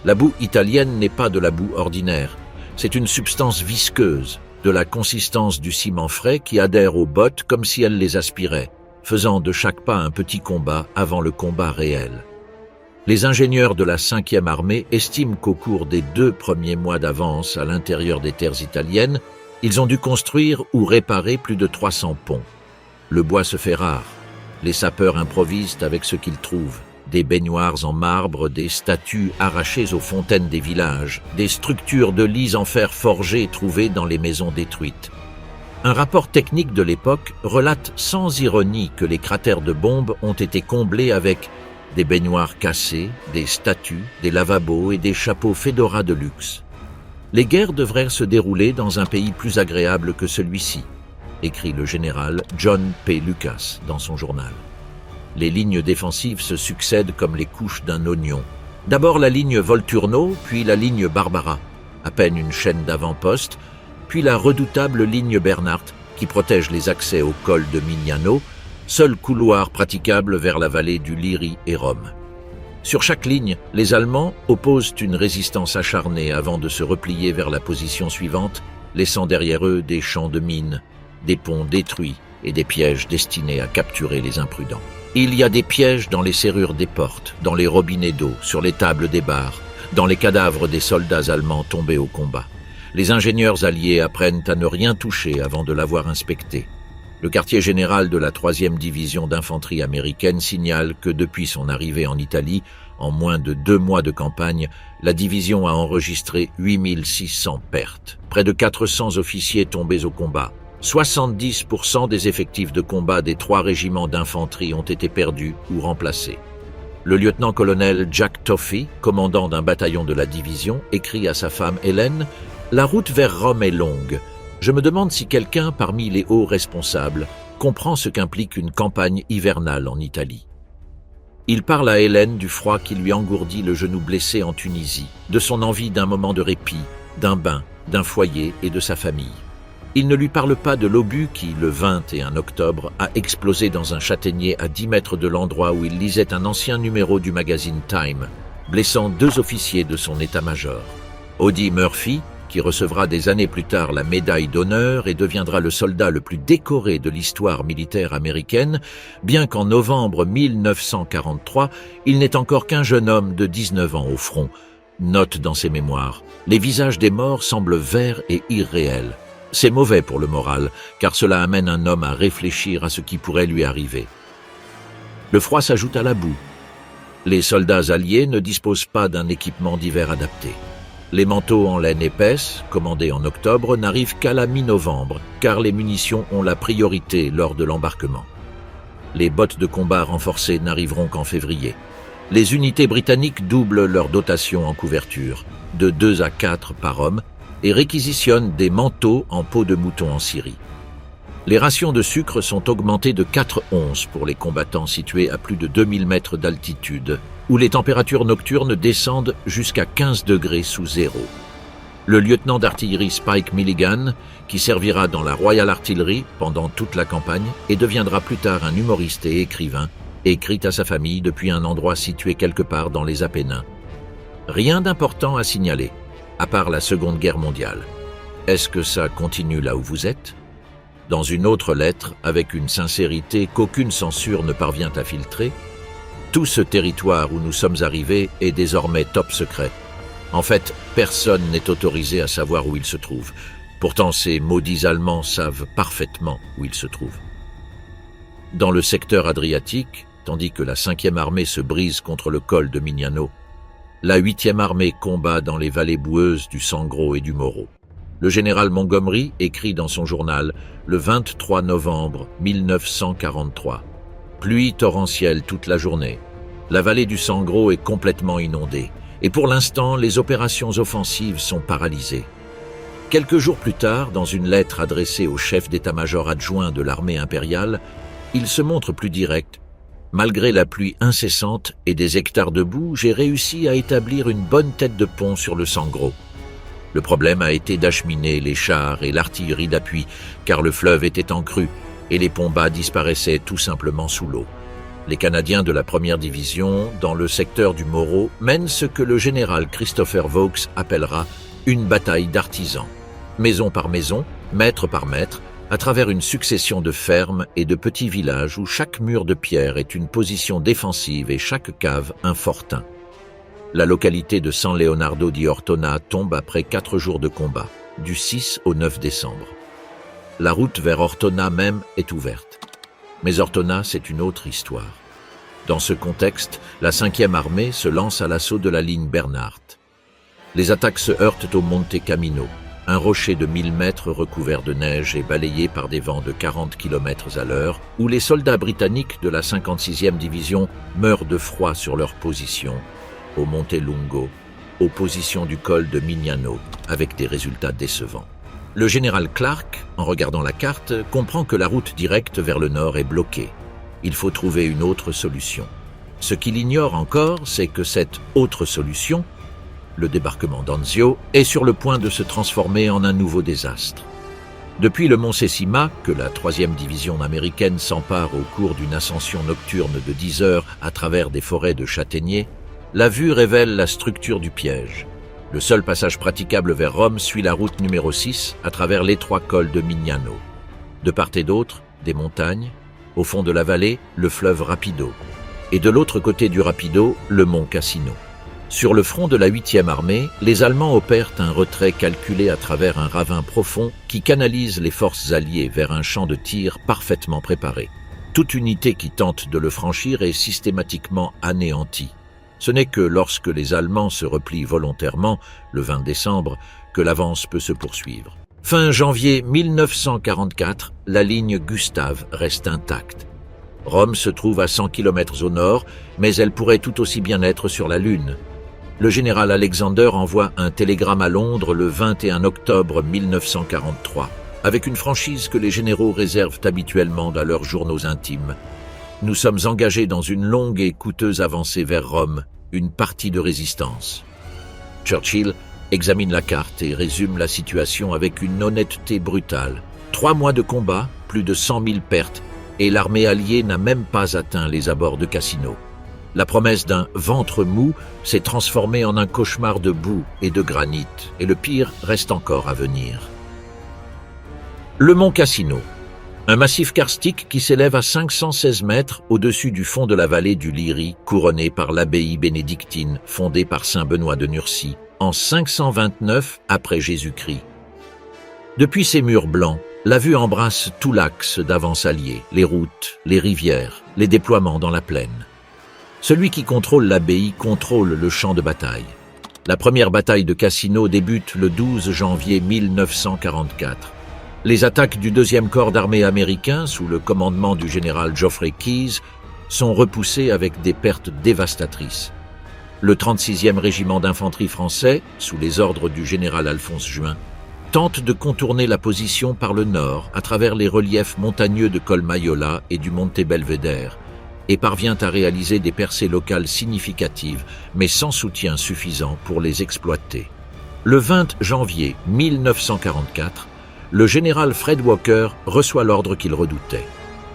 La boue italienne n'est pas de la boue ordinaire. C'est une substance visqueuse, de la consistance du ciment frais qui adhère aux bottes comme si elles les aspiraient, faisant de chaque pas un petit combat avant le combat réel. Les ingénieurs de la 5e armée estiment qu'au cours des 2 premiers mois d'avance à l'intérieur des terres italiennes, ils ont dû construire ou réparer plus de 300 ponts. Le bois se fait rare. Les sapeurs improvisent avec ce qu'ils trouvent. Des baignoires en marbre, des statues arrachées aux fontaines des villages, des structures de lits en fer forgé trouvées dans les maisons détruites. Un rapport technique de l'époque relate sans ironie que les cratères de bombes ont été comblés avec des baignoires cassées, des statues, des lavabos et des chapeaux Fedora de luxe. Les guerres devraient se dérouler dans un pays plus agréable que celui-ci, écrit le général John P. Lucas dans son journal. Les lignes défensives se succèdent comme les couches d'un oignon. D'abord la ligne Volturno, puis la ligne Barbara, à peine une chaîne d'avant-postes, puis la redoutable ligne Bernhardt, qui protège les accès au col de Mignano, seul couloir praticable vers la vallée du Liri et Rome. Sur chaque ligne, les Allemands opposent une résistance acharnée avant de se replier vers la position suivante, laissant derrière eux des champs de mines, des ponts détruits et des pièges destinés à capturer les imprudents. Il y a des pièges dans les serrures des portes, dans les robinets d'eau, sur les tables des bars, dans les cadavres des soldats allemands tombés au combat. Les ingénieurs alliés apprennent à ne rien toucher avant de l'avoir inspecté. Le quartier général de la 3e division d'infanterie américaine signale que depuis son arrivée en Italie, en moins de 2 mois de campagne, la division a enregistré 8600 pertes, près de 400 officiers tombés au combat. 70% des effectifs de combat des 3 régiments d'infanterie ont été perdus ou remplacés. Le lieutenant-colonel Jack Toffee, commandant d'un bataillon de la division, écrit à sa femme Hélène « La route vers Rome est longue. Je me demande si quelqu'un parmi les hauts responsables comprend ce qu'implique une campagne hivernale en Italie. » Il parle à Hélène du froid qui lui engourdit le genou blessé en Tunisie, de son envie d'un moment de répit, d'un bain, d'un foyer et de sa famille. Il ne lui parle pas de l'obus qui, le 21 octobre, a explosé dans un châtaignier à 10 mètres de l'endroit où il lisait un ancien numéro du magazine Time, blessant 2 officiers de son état-major. Audie Murphy, qui recevra des années plus tard la médaille d'honneur et deviendra le soldat le plus décoré de l'histoire militaire américaine, bien qu'en novembre 1943, il n'est encore qu'un jeune homme de 19 ans au front, note dans ses mémoires « Les visages des morts semblent verts et irréels. C'est mauvais pour le moral, car cela amène un homme à réfléchir à ce qui pourrait lui arriver. » Le froid s'ajoute à la boue. Les soldats alliés ne disposent pas d'un équipement d'hiver adapté. Les manteaux en laine épaisse, commandés en octobre, n'arrivent qu'à la mi-novembre, car les munitions ont la priorité lors de l'embarquement. Les bottes de combat renforcées n'arriveront qu'en février. Les unités britanniques doublent leur dotation en couverture, de 2 à 4 par homme, et réquisitionnent des manteaux en peau de mouton en Syrie. Les rations de sucre sont augmentées de 4 onces pour les combattants situés à plus de 2000 mètres d'altitude, où les températures nocturnes descendent jusqu'à 15 degrés sous zéro. Le lieutenant d'artillerie Spike Milligan, qui servira dans la Royal Artillery pendant toute la campagne et deviendra plus tard un humoriste et écrivain, écrit à sa famille depuis un endroit situé quelque part dans les Apennins. Rien d'important à signaler, à part la Seconde Guerre mondiale. Est-ce que ça continue là où vous êtes ? Dans une autre lettre, avec une sincérité qu'aucune censure ne parvient à filtrer, tout ce territoire où nous sommes arrivés est désormais top secret. En fait, personne n'est autorisé à savoir où il se trouve. Pourtant, ces maudits Allemands savent parfaitement où il se trouve. Dans le secteur adriatique, tandis que la 5e armée se brise contre le col de Mignano, la 8e armée combat dans les vallées boueuses du Sangro et du Moro. Le général Montgomery écrit dans son journal le 23 novembre 1943. Pluie torrentielle toute la journée. La vallée du Sangro est complètement inondée. Et pour l'instant, les opérations offensives sont paralysées. Quelques jours plus tard, dans une lettre adressée au chef d'état-major adjoint de l'armée impériale, il se montre plus direct. Malgré la pluie incessante et des hectares de boue, j'ai réussi à établir une bonne tête de pont sur le Sangro. Le problème a été d'acheminer les chars et l'artillerie d'appui, car le fleuve était en crue, et les ponts bas disparaissaient tout simplement sous l'eau. Les Canadiens de la première division, dans le secteur du Moreau, mènent ce que le général Christopher Vaux appellera une bataille d'artisans. Maison par maison, mètre par mètre, à travers une succession de fermes et de petits villages où chaque mur de pierre est une position défensive et chaque cave un fortin. La localité de San Leonardo di Ortona tombe après 4 jours de combat, du 6 au 9 décembre. La route vers Ortona même est ouverte. Mais Ortona, c'est une autre histoire. Dans ce contexte, la 5e armée se lance à l'assaut de la ligne Bernhardt. Les attaques se heurtent au Monte Camino, un rocher de 1000 mètres recouvert de neige et balayé par des vents de 40 km à l'heure, où les soldats britanniques de la 56e division meurent de froid sur leur position, au Monte Lungo, aux positions du col de Mignano, avec des résultats décevants. Le général Clark, en regardant la carte, comprend que la route directe vers le nord est bloquée. Il faut trouver une autre solution. Ce qu'il ignore encore, c'est que cette autre solution, le débarquement d'Anzio, est sur le point de se transformer en un nouveau désastre. Depuis le mont Sesima, que la 3e division américaine s'empare au cours d'une ascension nocturne de 10 heures à travers des forêts de châtaigniers, la vue révèle la structure du piège. Le seul passage praticable vers Rome suit la route numéro 6 à travers l'étroit col de Mignano. De part et d'autre, des montagnes, au fond de la vallée, le fleuve Rapido, et de l'autre côté du Rapido, le mont Cassino. Sur le front de la 8e armée, les Allemands opèrent un retrait calculé à travers un ravin profond qui canalise les forces alliées vers un champ de tir parfaitement préparé. Toute unité qui tente de le franchir est systématiquement anéantie. Ce n'est que lorsque les Allemands se replient volontairement, le 20 décembre, que l'avance peut se poursuivre. Fin janvier 1944, la ligne Gustave reste intacte. Rome se trouve à 100 km au nord, mais elle pourrait tout aussi bien être sur la Lune. Le général Alexander envoie un télégramme à Londres le 21 octobre 1943, avec une franchise que les généraux réservent habituellement dans leurs journaux intimes. Nous sommes engagés dans une longue et coûteuse avancée vers Rome, une partie de résistance. Churchill examine la carte et résume la situation avec une honnêteté brutale. 3 mois de combat, plus de 100 000 pertes, et l'armée alliée n'a même pas atteint les abords de Cassino. La promesse d'un ventre mou s'est transformée en un cauchemar de boue et de granit, et le pire reste encore à venir. Le mont Cassino, un massif karstique qui s'élève à 516 mètres au-dessus du fond de la vallée du Liri, couronné par l'abbaye bénédictine fondée par saint Benoît de Nursie en 529 après Jésus-Christ. Depuis ces murs blancs, la vue embrasse tout l'axe d'avance alliée, les routes, les rivières, les déploiements dans la plaine. Celui qui contrôle l'abbaye contrôle le champ de bataille. La première bataille de Cassino débute le 12 janvier 1944. Les attaques du 2e corps d'armée américain, sous le commandement du général Geoffrey Keyes, sont repoussées avec des pertes dévastatrices. Le 36e régiment d'infanterie français, sous les ordres du général Alphonse Juin, tente de contourner la position par le nord à travers les reliefs montagneux de Col Maiola et du Monte Belvedere, et parvient à réaliser des percées locales significatives, mais sans soutien suffisant pour les exploiter. Le 20 janvier 1944, le général Fred Walker reçoit l'ordre qu'il redoutait.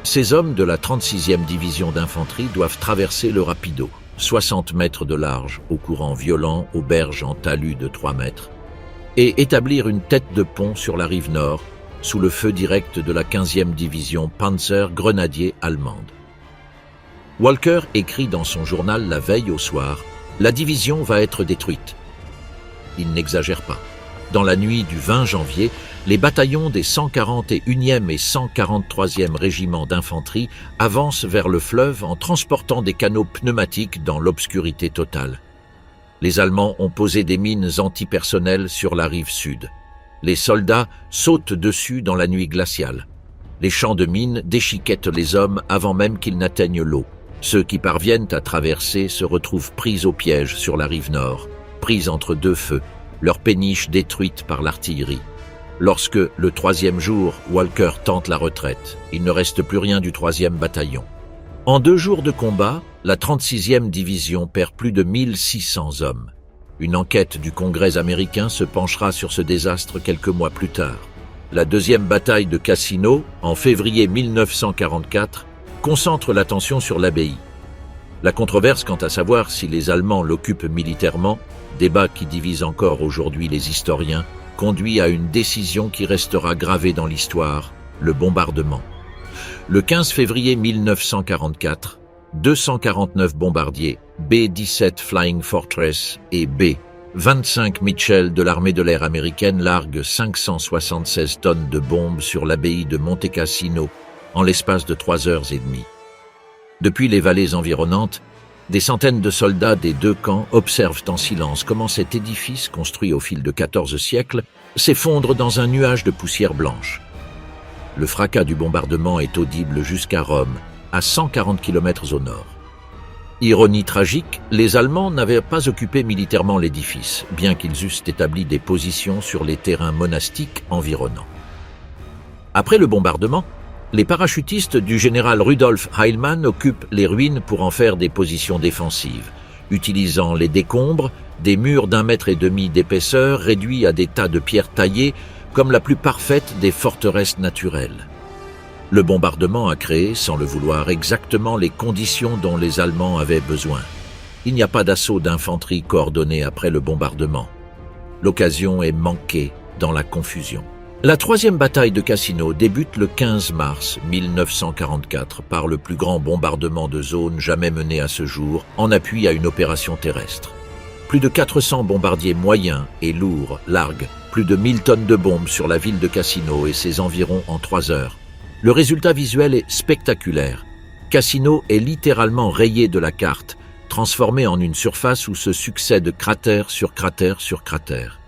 Ces hommes de la 36e division d'infanterie doivent traverser le Rapido, 60 mètres de large, au courant violent, aux berges en talus de 3 mètres, et établir une tête de pont sur la rive nord, sous le feu direct de la 15e division Panzer grenadier allemande. Walker écrit dans son journal la veille au soir « La division va être détruite ». Il n'exagère pas. Dans la nuit du 20 janvier, les bataillons des 141e et 143e régiments d'infanterie avancent vers le fleuve en transportant des canots pneumatiques dans l'obscurité totale. Les Allemands ont posé des mines antipersonnelles sur la rive sud. Les soldats sautent dessus dans la nuit glaciale. Les champs de mines déchiquettent les hommes avant même qu'ils n'atteignent l'eau. Ceux qui parviennent à traverser se retrouvent pris au piège sur la rive nord, pris entre 2 feux, leurs péniches détruites par l'artillerie. Lorsque, le 3e jour, Walker tente la retraite, il ne reste plus rien du 3e bataillon. En 2 jours de combat, la 36e division perd plus de 1600 hommes. Une enquête du Congrès américain se penchera sur ce désastre quelques mois plus tard. La deuxième bataille de Cassino, en février 1944, concentre l'attention sur l'abbaye. La controverse quant à savoir si les Allemands l'occupent militairement, débat qui divise encore aujourd'hui les historiens, conduit à une décision qui restera gravée dans l'histoire, le bombardement. Le 15 février 1944, 249 bombardiers B-17 Flying Fortress et B-25 Mitchell de l'armée de l'air américaine larguent 576 tonnes de bombes sur l'abbaye de Monte Cassino en l'espace de 3 heures et demie. Depuis les vallées environnantes, des centaines de soldats des deux camps observent en silence comment cet édifice, construit au fil de 14 siècles, s'effondre dans un nuage de poussière blanche. Le fracas du bombardement est audible jusqu'à Rome, à 140 km au nord. Ironie tragique, les Allemands n'avaient pas occupé militairement l'édifice, bien qu'ils eussent établi des positions sur les terrains monastiques environnants. Après le bombardement, les parachutistes du général Rudolf Heilmann occupent les ruines pour en faire des positions défensives, utilisant les décombres, des murs d'1,5 mètre d'épaisseur réduits à des tas de pierres taillées comme la plus parfaite des forteresses naturelles. Le bombardement a créé, sans le vouloir, exactement les conditions dont les Allemands avaient besoin. Il n'y a pas d'assaut d'infanterie coordonné après le bombardement. L'occasion est manquée dans la confusion. La troisième bataille de Cassino débute le 15 mars 1944 par le plus grand bombardement de zone jamais mené à ce jour en appui à une opération terrestre. Plus de 400 bombardiers moyens et lourds larguent plus de 1000 tonnes de bombes sur la ville de Cassino et ses environs en 3 heures. Le résultat visuel est spectaculaire. Cassino est littéralement rayé de la carte, transformé en une surface où se succèdent cratère sur cratère sur cratère.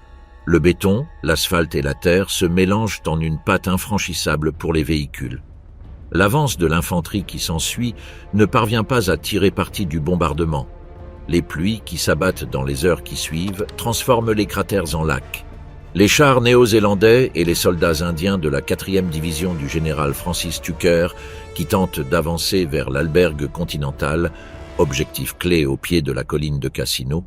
Le béton, l'asphalte et la terre se mélangent en une pâte infranchissable pour les véhicules. L'avance de l'infanterie qui s'ensuit ne parvient pas à tirer parti du bombardement. Les pluies qui s'abattent dans les heures qui suivent transforment les cratères en lacs. Les chars néo-zélandais et les soldats indiens de la 4e division du général Francis Tucker, qui tentent d'avancer vers l'Albergue continentale, objectif clé au pied de la colline de Cassino,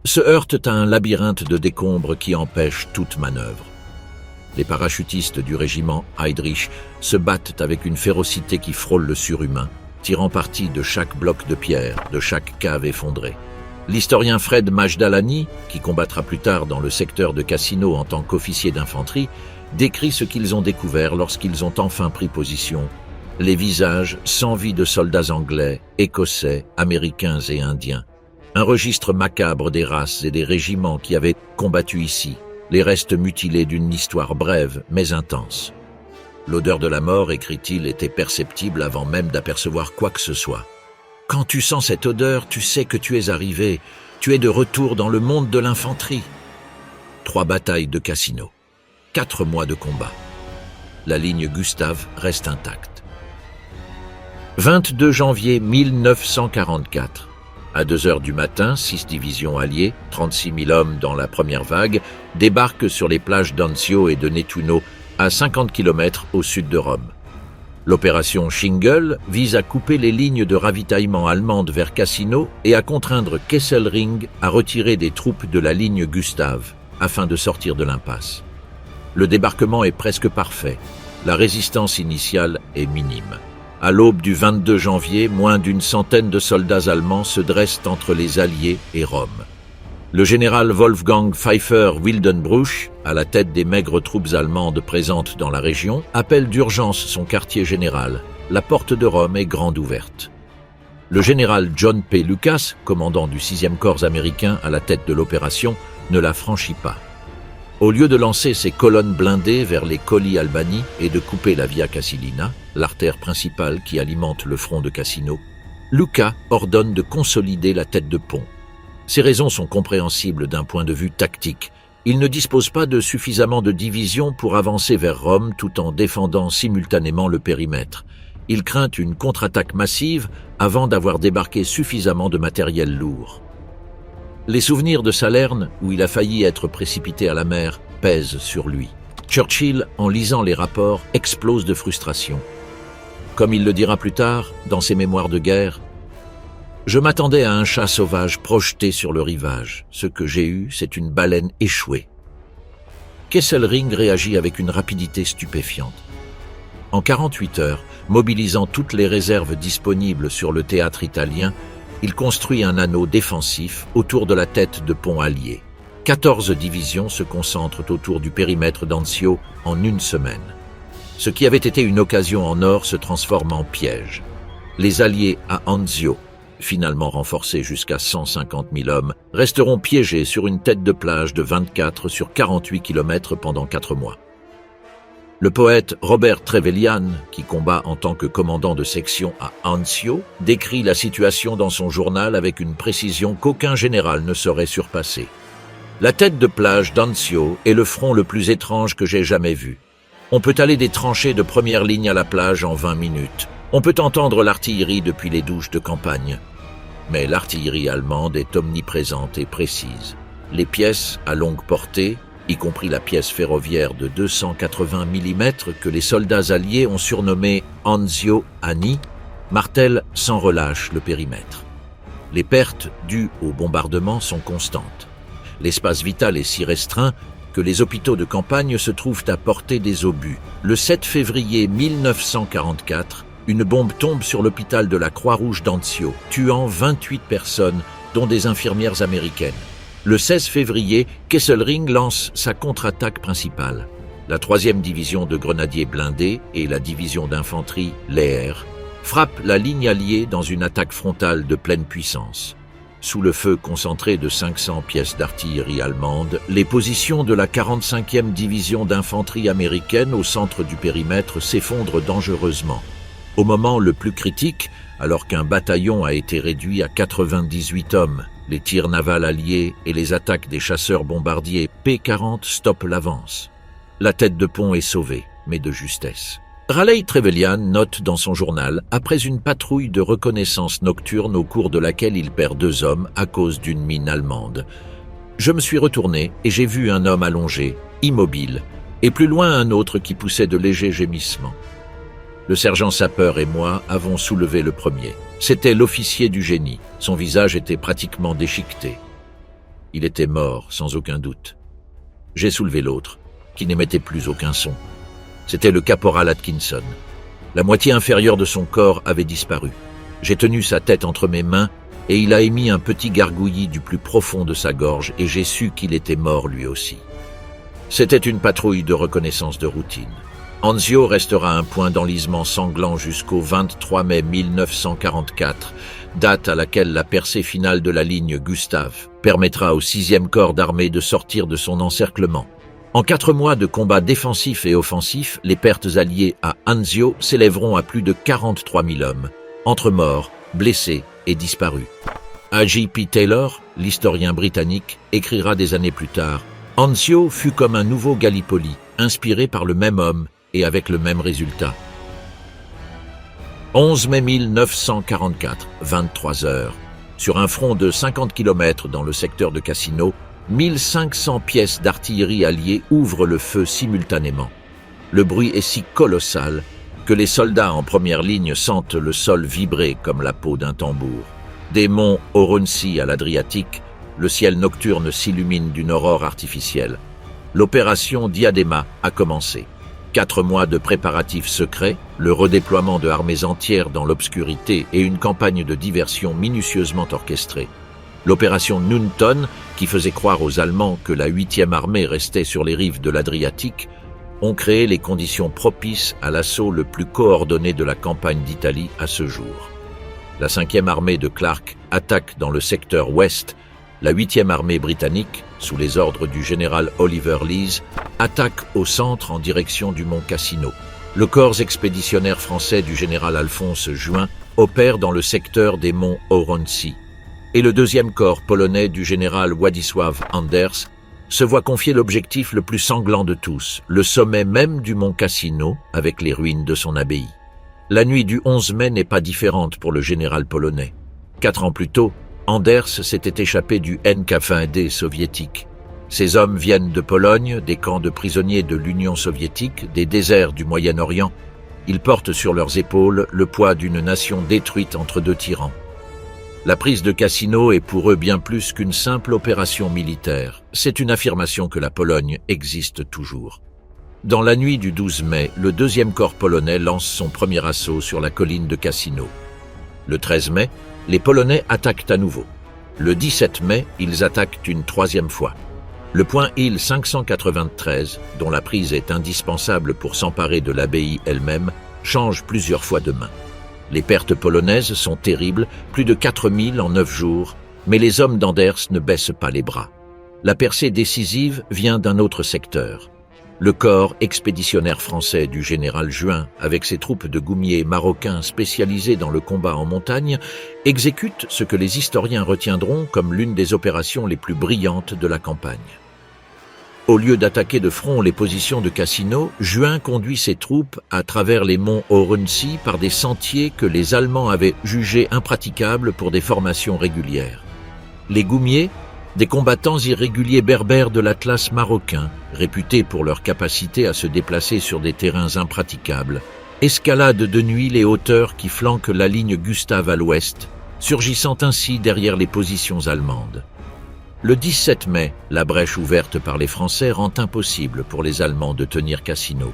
se heurtent à un labyrinthe de décombres qui empêche toute manœuvre. Les parachutistes du régiment Heydrich se battent avec une férocité qui frôle le surhumain, tirant parti de chaque bloc de pierre, de chaque cave effondrée. L'historien Fred Majdalani, qui combattra plus tard dans le secteur de Cassino en tant qu'officier d'infanterie, décrit ce qu'ils ont découvert lorsqu'ils ont enfin pris position. Les visages sans vie de soldats anglais, écossais, américains et indiens. Un registre macabre des races et des régiments qui avaient combattu ici, les restes mutilés d'une histoire brève mais intense. L'odeur de la mort, écrit-il, était perceptible avant même d'apercevoir quoi que ce soit. Quand tu sens cette odeur, tu sais que tu es arrivé, tu es de retour dans le monde de l'infanterie. 3 batailles de Cassino, 4 mois de combat. La ligne Gustave reste intacte. 22 janvier 1944. À 2 heures du matin, 6 divisions alliées, 36 000 hommes dans la première vague, débarquent sur les plages d'Anzio et de Nettuno, à 50 km au sud de Rome. L'opération Shingle vise à couper les lignes de ravitaillement allemandes vers Cassino et à contraindre Kesselring à retirer des troupes de la ligne Gustave, afin de sortir de l'impasse. Le débarquement est presque parfait. La résistance initiale est minime. À l'aube du 22 janvier, moins d'une centaine de soldats allemands se dressent entre les Alliés et Rome. Le général Wolfgang Pfeiffer-Wildenbruch, à la tête des maigres troupes allemandes présentes dans la région, appelle d'urgence son quartier général. La porte de Rome est grande ouverte. Le général John P. Lucas, commandant du 6e corps américain à la tête de l'opération, ne la franchit pas. Au lieu de lancer ses colonnes blindées vers les Colli Albani et de couper la Via Casilina, l'artère principale qui alimente le front de Cassino, Lucas ordonne de consolider la tête de pont. Ces raisons sont compréhensibles d'un point de vue tactique. Il ne dispose pas de suffisamment de divisions pour avancer vers Rome tout en défendant simultanément le périmètre. Il craint une contre-attaque massive avant d'avoir débarqué suffisamment de matériel lourd. Les souvenirs de Salerne, où il a failli être précipité à la mer, pèsent sur lui. Churchill, en lisant les rapports, explose de frustration. Comme il le dira plus tard, dans ses mémoires de guerre, « Je m'attendais à un chat sauvage projeté sur le rivage. Ce que j'ai eu, c'est une baleine échouée. » Kesselring réagit avec une rapidité stupéfiante. En 48 heures, mobilisant toutes les réserves disponibles sur le théâtre italien, il construit un anneau défensif autour de la tête de pont alliée. 14 divisions se concentrent autour du périmètre d'Anzio en une semaine. Ce qui avait été une occasion en or se transforme en piège. Les Alliés à Anzio, finalement renforcés jusqu'à 150 000 hommes, resteront piégés sur une tête de plage de 24 sur 48 km pendant 4 mois. Le poète Robert Trevelyan, qui combat en tant que commandant de section à Anzio, décrit la situation dans son journal avec une précision qu'aucun général ne saurait surpasser. La tête de plage d'Anzio est le front le plus étrange que j'ai jamais vu. On peut aller des tranchées de première ligne à la plage en 20 minutes. On peut entendre l'artillerie depuis les douches de campagne. Mais l'artillerie allemande est omniprésente et précise. Les pièces à longue portée, y compris la pièce ferroviaire de 280 mm que les soldats alliés ont surnommé Anzio Ani, martèlent sans relâche le périmètre. Les pertes dues au bombardement sont constantes. L'espace vital est si restreint que les hôpitaux de campagne se trouvent à portée des obus. Le 7 février 1944, une bombe tombe sur l'hôpital de la Croix-Rouge d'Anzio, tuant 28 personnes, dont des infirmières américaines. Le 16 février, Kesselring lance sa contre-attaque principale. La 3e division de grenadiers blindés et la division d'infanterie Lehr frappent la ligne alliée dans une attaque frontale de pleine puissance. Sous le feu concentré de 500 pièces d'artillerie allemande, les positions de la 45e division d'infanterie américaine au centre du périmètre s'effondrent dangereusement. Au moment le plus critique, alors qu'un bataillon a été réduit à 98 hommes, les tirs navals alliés et les attaques des chasseurs bombardiers P-40 stoppent l'avance. La tête de pont est sauvée, mais de justesse. Raleigh Trevelyan note dans son journal, après une patrouille de reconnaissance nocturne au cours de laquelle il perd 2 hommes à cause d'une mine allemande. Je me suis retourné et j'ai vu un homme allongé, immobile, et plus loin un autre qui poussait de légers gémissements. Le sergent sapeur et moi avons soulevé le premier. C'était l'officier du génie. Son visage était pratiquement déchiqueté. Il était mort, sans aucun doute. J'ai soulevé l'autre, qui n'émettait plus aucun son. C'était le caporal Atkinson. La moitié inférieure de son corps avait disparu. J'ai tenu sa tête entre mes mains et il a émis un petit gargouillis du plus profond de sa gorge et j'ai su qu'il était mort lui aussi. C'était une patrouille de reconnaissance de routine. Anzio restera un point d'enlisement sanglant jusqu'au 23 mai 1944, date à laquelle la percée finale de la ligne Gustave permettra au 6e corps d'armée de sortir de son encerclement. En 4 mois de combats défensifs et offensifs, les pertes alliées à Anzio s'élèveront à plus de 43 000 hommes, entre morts, blessés et disparus. A.J.P. Taylor, l'historien britannique, écrira des années plus tard « Anzio fut comme un nouveau Gallipoli, inspiré par le même homme et avec le même résultat. » 11 mai 1944, 23 heures. Sur un front de 50 km dans le secteur de Cassino, 1500 pièces d'artillerie alliées ouvrent le feu simultanément. Le bruit est si colossal que les soldats en première ligne sentent le sol vibrer comme la peau d'un tambour. Des monts Oronzi à l'Adriatique, le ciel nocturne s'illumine d'une aurore artificielle. L'opération Diadema a commencé. 4 mois de préparatifs secrets, le redéploiement de armées entières dans l'obscurité et une campagne de diversion minutieusement orchestrée. L'opération Nunton, qui faisait croire aux Allemands que la 8e armée restait sur les rives de l'Adriatique, ont créé les conditions propices à l'assaut le plus coordonné de la campagne d'Italie à ce jour. La 5e armée de Clark attaque dans le secteur ouest. La 8e armée britannique, sous les ordres du général Oliver Lees, attaque au centre en direction du mont Cassino. Le corps expéditionnaire français du général Alphonse Juin opère dans le secteur des monts Oronzi. Et le 2e corps polonais du général Władysław Anders se voit confier l'objectif le plus sanglant de tous, le sommet même du mont Cassino avec les ruines de son abbaye. La nuit du 11 mai n'est pas différente pour le général polonais. 4 ans plus tôt, Anders s'était échappé du NKVD soviétique. Ces hommes viennent de Pologne, des camps de prisonniers de l'Union soviétique, des déserts du Moyen-Orient. Ils portent sur leurs épaules le poids d'une nation détruite entre 2 tyrans. La prise de Cassino est pour eux bien plus qu'une simple opération militaire. C'est une affirmation que la Pologne existe toujours. Dans la nuit du 12 mai, le 2e corps polonais lance son premier assaut sur la colline de Cassino. Le 13 mai, les Polonais attaquent à nouveau. Le 17 mai, ils attaquent une 3e fois. Le point Hill 593, dont la prise est indispensable pour s'emparer de l'abbaye elle-même, change plusieurs fois de main. Les pertes polonaises sont terribles, plus de 4000 en 9 jours, mais les hommes d'Anders ne baissent pas les bras. La percée décisive vient d'un autre secteur. Le corps expéditionnaire français du général Juin, avec ses troupes de goumiers marocains spécialisés dans le combat en montagne, exécute ce que les historiens retiendront comme l'une des opérations les plus brillantes de la campagne. Au lieu d'attaquer de front les positions de Cassino, Juin conduit ses troupes à travers les monts Orunsi par des sentiers que les Allemands avaient jugés impraticables pour des formations régulières. Les goumiers, des combattants irréguliers berbères de l'Atlas marocain, réputés pour leur capacité à se déplacer sur des terrains impraticables, escaladent de nuit les hauteurs qui flanquent la ligne Gustave à l'ouest, surgissant ainsi derrière les positions allemandes. Le 17 mai, la brèche ouverte par les Français rend impossible pour les Allemands de tenir Cassino.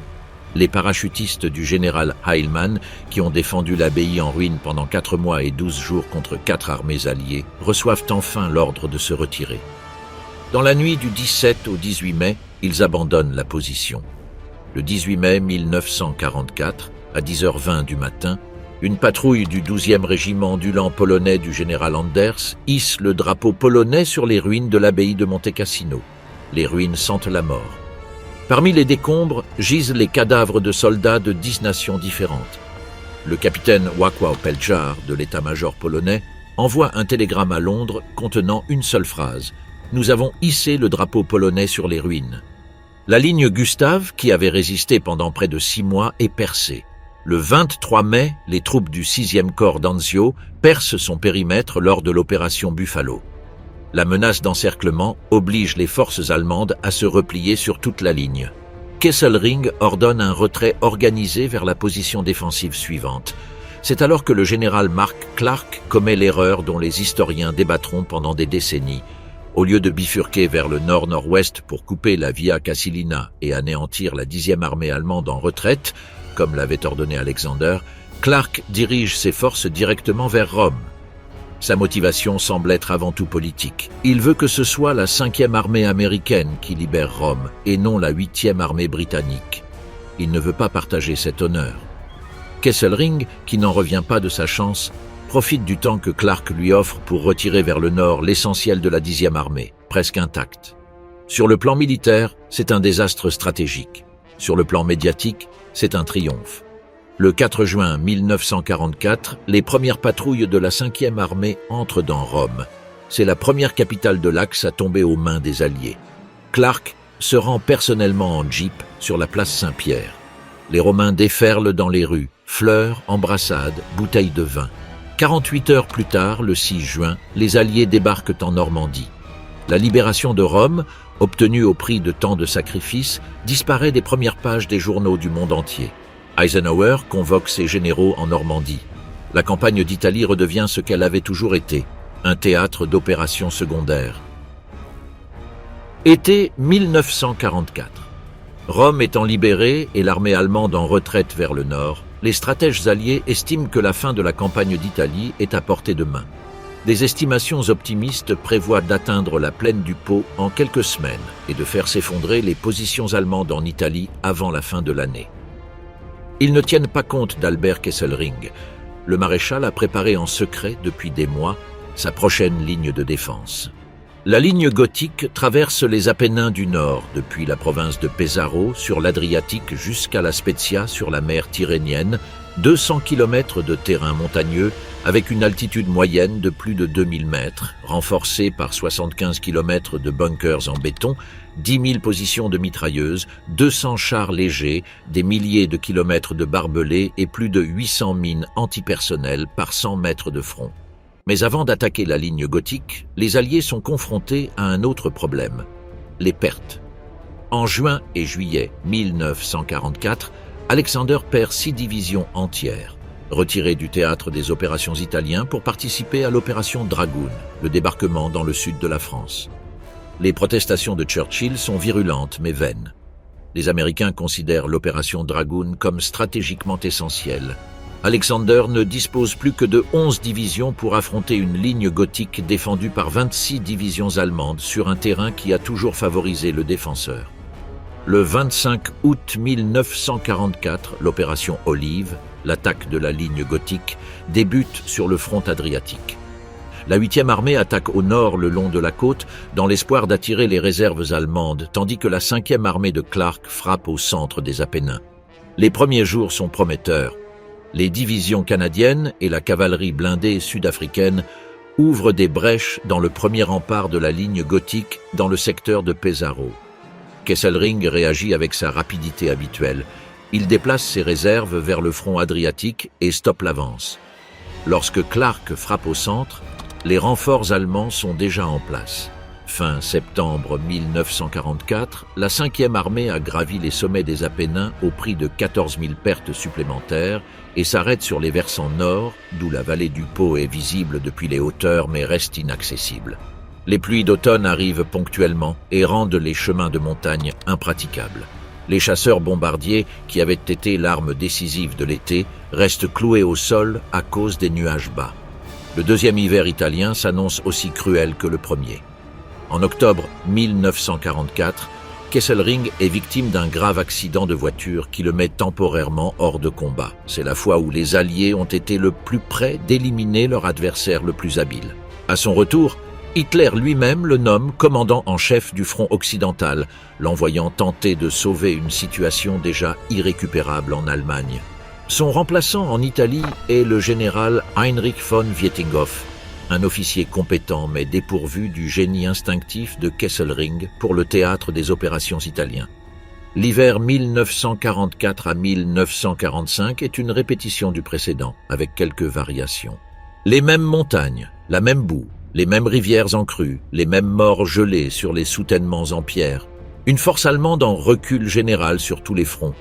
Les parachutistes du général Heilmann, qui ont défendu l'abbaye en ruine pendant 4 mois et 12 jours contre 4 armées alliées, reçoivent enfin l'ordre de se retirer. Dans la nuit du 17 au 18 mai, ils abandonnent la position. Le 18 mai 1944, à 10h20 du matin, une patrouille du 12e régiment d'Uhlans polonais du général Anders hisse le drapeau polonais sur les ruines de l'abbaye de Monte Cassino. Les ruines sentent la mort. Parmi les décombres gisent les cadavres de soldats de 10 nations différentes. Le capitaine Wacław Peljar de l'état-major polonais envoie un télégramme à Londres contenant une seule phrase « Nous avons hissé le drapeau polonais sur les ruines ». La ligne Gustave, qui avait résisté pendant près de 6 mois, est percée. Le 23 mai, les troupes du 6e corps d'Anzio percent son périmètre lors de l'opération Buffalo. La menace d'encerclement oblige les forces allemandes à se replier sur toute la ligne. Kesselring ordonne un retrait organisé vers la position défensive suivante. C'est alors que le général Mark Clark commet l'erreur dont les historiens débattront pendant des décennies. Au lieu de bifurquer vers le nord-nord-ouest pour couper la Via Casilina et anéantir la 10e armée allemande en retraite, comme l'avait ordonné Alexander, Clark dirige ses forces directement vers Rome. Sa motivation semble être avant tout politique. Il veut que ce soit la 5e armée américaine qui libère Rome et non la 8e armée britannique. Il ne veut pas partager cet honneur. Kesselring, qui n'en revient pas de sa chance, profite du temps que Clark lui offre pour retirer vers le nord l'essentiel de la 10e armée, presque intacte. Sur le plan militaire, c'est un désastre stratégique. Sur le plan médiatique, c'est un triomphe. Le 4 juin 1944, les premières patrouilles de la 5e armée entrent dans Rome. C'est la première capitale de l'Axe à tomber aux mains des Alliés. Clark se rend personnellement en jeep sur la place Saint-Pierre. Les Romains déferlent dans les rues, fleurs, embrassades, bouteilles de vin. 48 heures plus tard, le 6 juin, les Alliés débarquent en Normandie. La libération de Rome, obtenue au prix de tant de sacrifices, disparaît des premières pages des journaux du monde entier. Eisenhower convoque ses généraux en Normandie. La campagne d'Italie redevient ce qu'elle avait toujours été, un théâtre d'opérations secondaires. Été 1944. Rome étant libérée et l'armée allemande en retraite vers le nord, les stratèges alliés estiment que la fin de la campagne d'Italie est à portée de main. Des estimations optimistes prévoient d'atteindre la plaine du Pô en quelques semaines et de faire s'effondrer les positions allemandes en Italie avant la fin de l'année. Ils ne tiennent pas compte d'Albert Kesselring. Le maréchal a préparé en secret depuis des mois sa prochaine ligne de défense. La ligne gothique traverse les Apennins du Nord, depuis la province de Pesaro sur l'Adriatique jusqu'à la Spezia sur la mer Tyrrhénienne, 200 km de terrain montagneux avec une altitude moyenne de plus de 2000 mètres, renforcée par 75 km de bunkers en béton, 10 000 positions de mitrailleuses, 200 chars légers, des milliers de kilomètres de barbelés et plus de 800 mines antipersonnelles par 100 mètres de front. Mais avant d'attaquer la ligne gothique, les Alliés sont confrontés à un autre problème, les pertes. En juin et juillet 1944, Alexander perd 6 divisions entières. retiré du théâtre des opérations italiens pour participer à l'opération Dragoon, le débarquement dans le sud de la France. Les protestations de Churchill sont virulentes mais vaines. Les Américains considèrent l'opération Dragoon comme stratégiquement essentielle. Alexander ne dispose plus que de 11 divisions pour affronter une ligne gothique défendue par 26 divisions allemandes sur un terrain qui a toujours favorisé le défenseur. Le 25 août 1944, l'opération Olive, l'attaque de la ligne gothique, débute sur le front adriatique. La 8e armée attaque au nord le long de la côte dans l'espoir d'attirer les réserves allemandes, tandis que la 5e armée de Clark frappe au centre des Apennins. Les premiers jours sont prometteurs. Les divisions canadiennes et la cavalerie blindée sud-africaine ouvrent des brèches dans le premier rempart de la ligne gothique dans le secteur de Pesaro. Kesselring réagit avec sa rapidité habituelle. Il déplace ses réserves vers le front adriatique et stoppe l'avance. Lorsque Clark frappe au centre, les renforts allemands sont déjà en place. Fin septembre 1944, la 5e armée a gravi les sommets des Apennins au prix de 14 000 pertes supplémentaires et s'arrête sur les versants nord, d'où la vallée du Pô est visible depuis les hauteurs mais reste inaccessible. Les pluies d'automne arrivent ponctuellement et rendent les chemins de montagne impraticables. Les chasseurs bombardiers, qui avaient été l'arme décisive de l'été, restent cloués au sol à cause des nuages bas. Le deuxième hiver italien s'annonce aussi cruel que le premier. En octobre 1944, Kesselring est victime d'un grave accident de voiture qui le met temporairement hors de combat. C'est la fois où les Alliés ont été le plus près d'éliminer leur adversaire le plus habile. À son retour, Hitler lui-même le nomme commandant en chef du front occidental, l'envoyant tenter de sauver une situation déjà irrécupérable en Allemagne. Son remplaçant en Italie est le général Heinrich von Vietinghoff, un officier compétent mais dépourvu du génie instinctif de Kesselring pour le théâtre des opérations italiens. L'hiver 1944 à 1945 est une répétition du précédent, avec quelques variations. Les mêmes montagnes, la même boue, les mêmes rivières en crue, les mêmes morts gelés sur les soutènements en pierre. Une force allemande en recul général sur tous les fronts.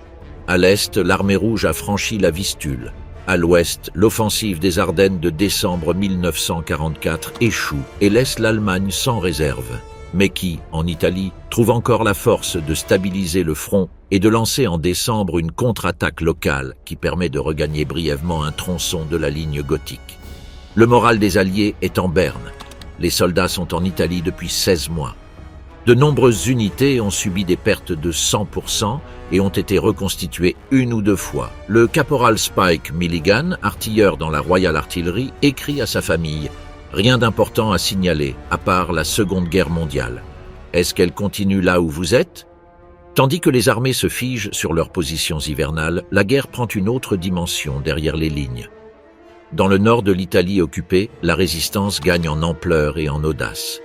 À l'est, l'armée rouge a franchi la Vistule. À l'ouest, l'offensive des Ardennes de décembre 1944 échoue et laisse l'Allemagne sans réserve, mais qui, en Italie, trouve encore la force de stabiliser le front et de lancer en décembre une contre-attaque locale qui permet de regagner brièvement un tronçon de la ligne gothique. Le moral des Alliés est en berne. Les soldats sont en Italie depuis 16 mois. De nombreuses unités ont subi des pertes de 100% et ont été reconstituées une ou deux fois. Le caporal Spike Milligan, artilleur dans la Royal Artillery, écrit à sa famille « Rien d'important à signaler, à part la Seconde Guerre mondiale. Est-ce qu'elle continue là où vous êtes ?» Tandis que les armées se figent sur leurs positions hivernales, la guerre prend une autre dimension derrière les lignes. Dans le nord de l'Italie occupée, la résistance gagne en ampleur et en audace.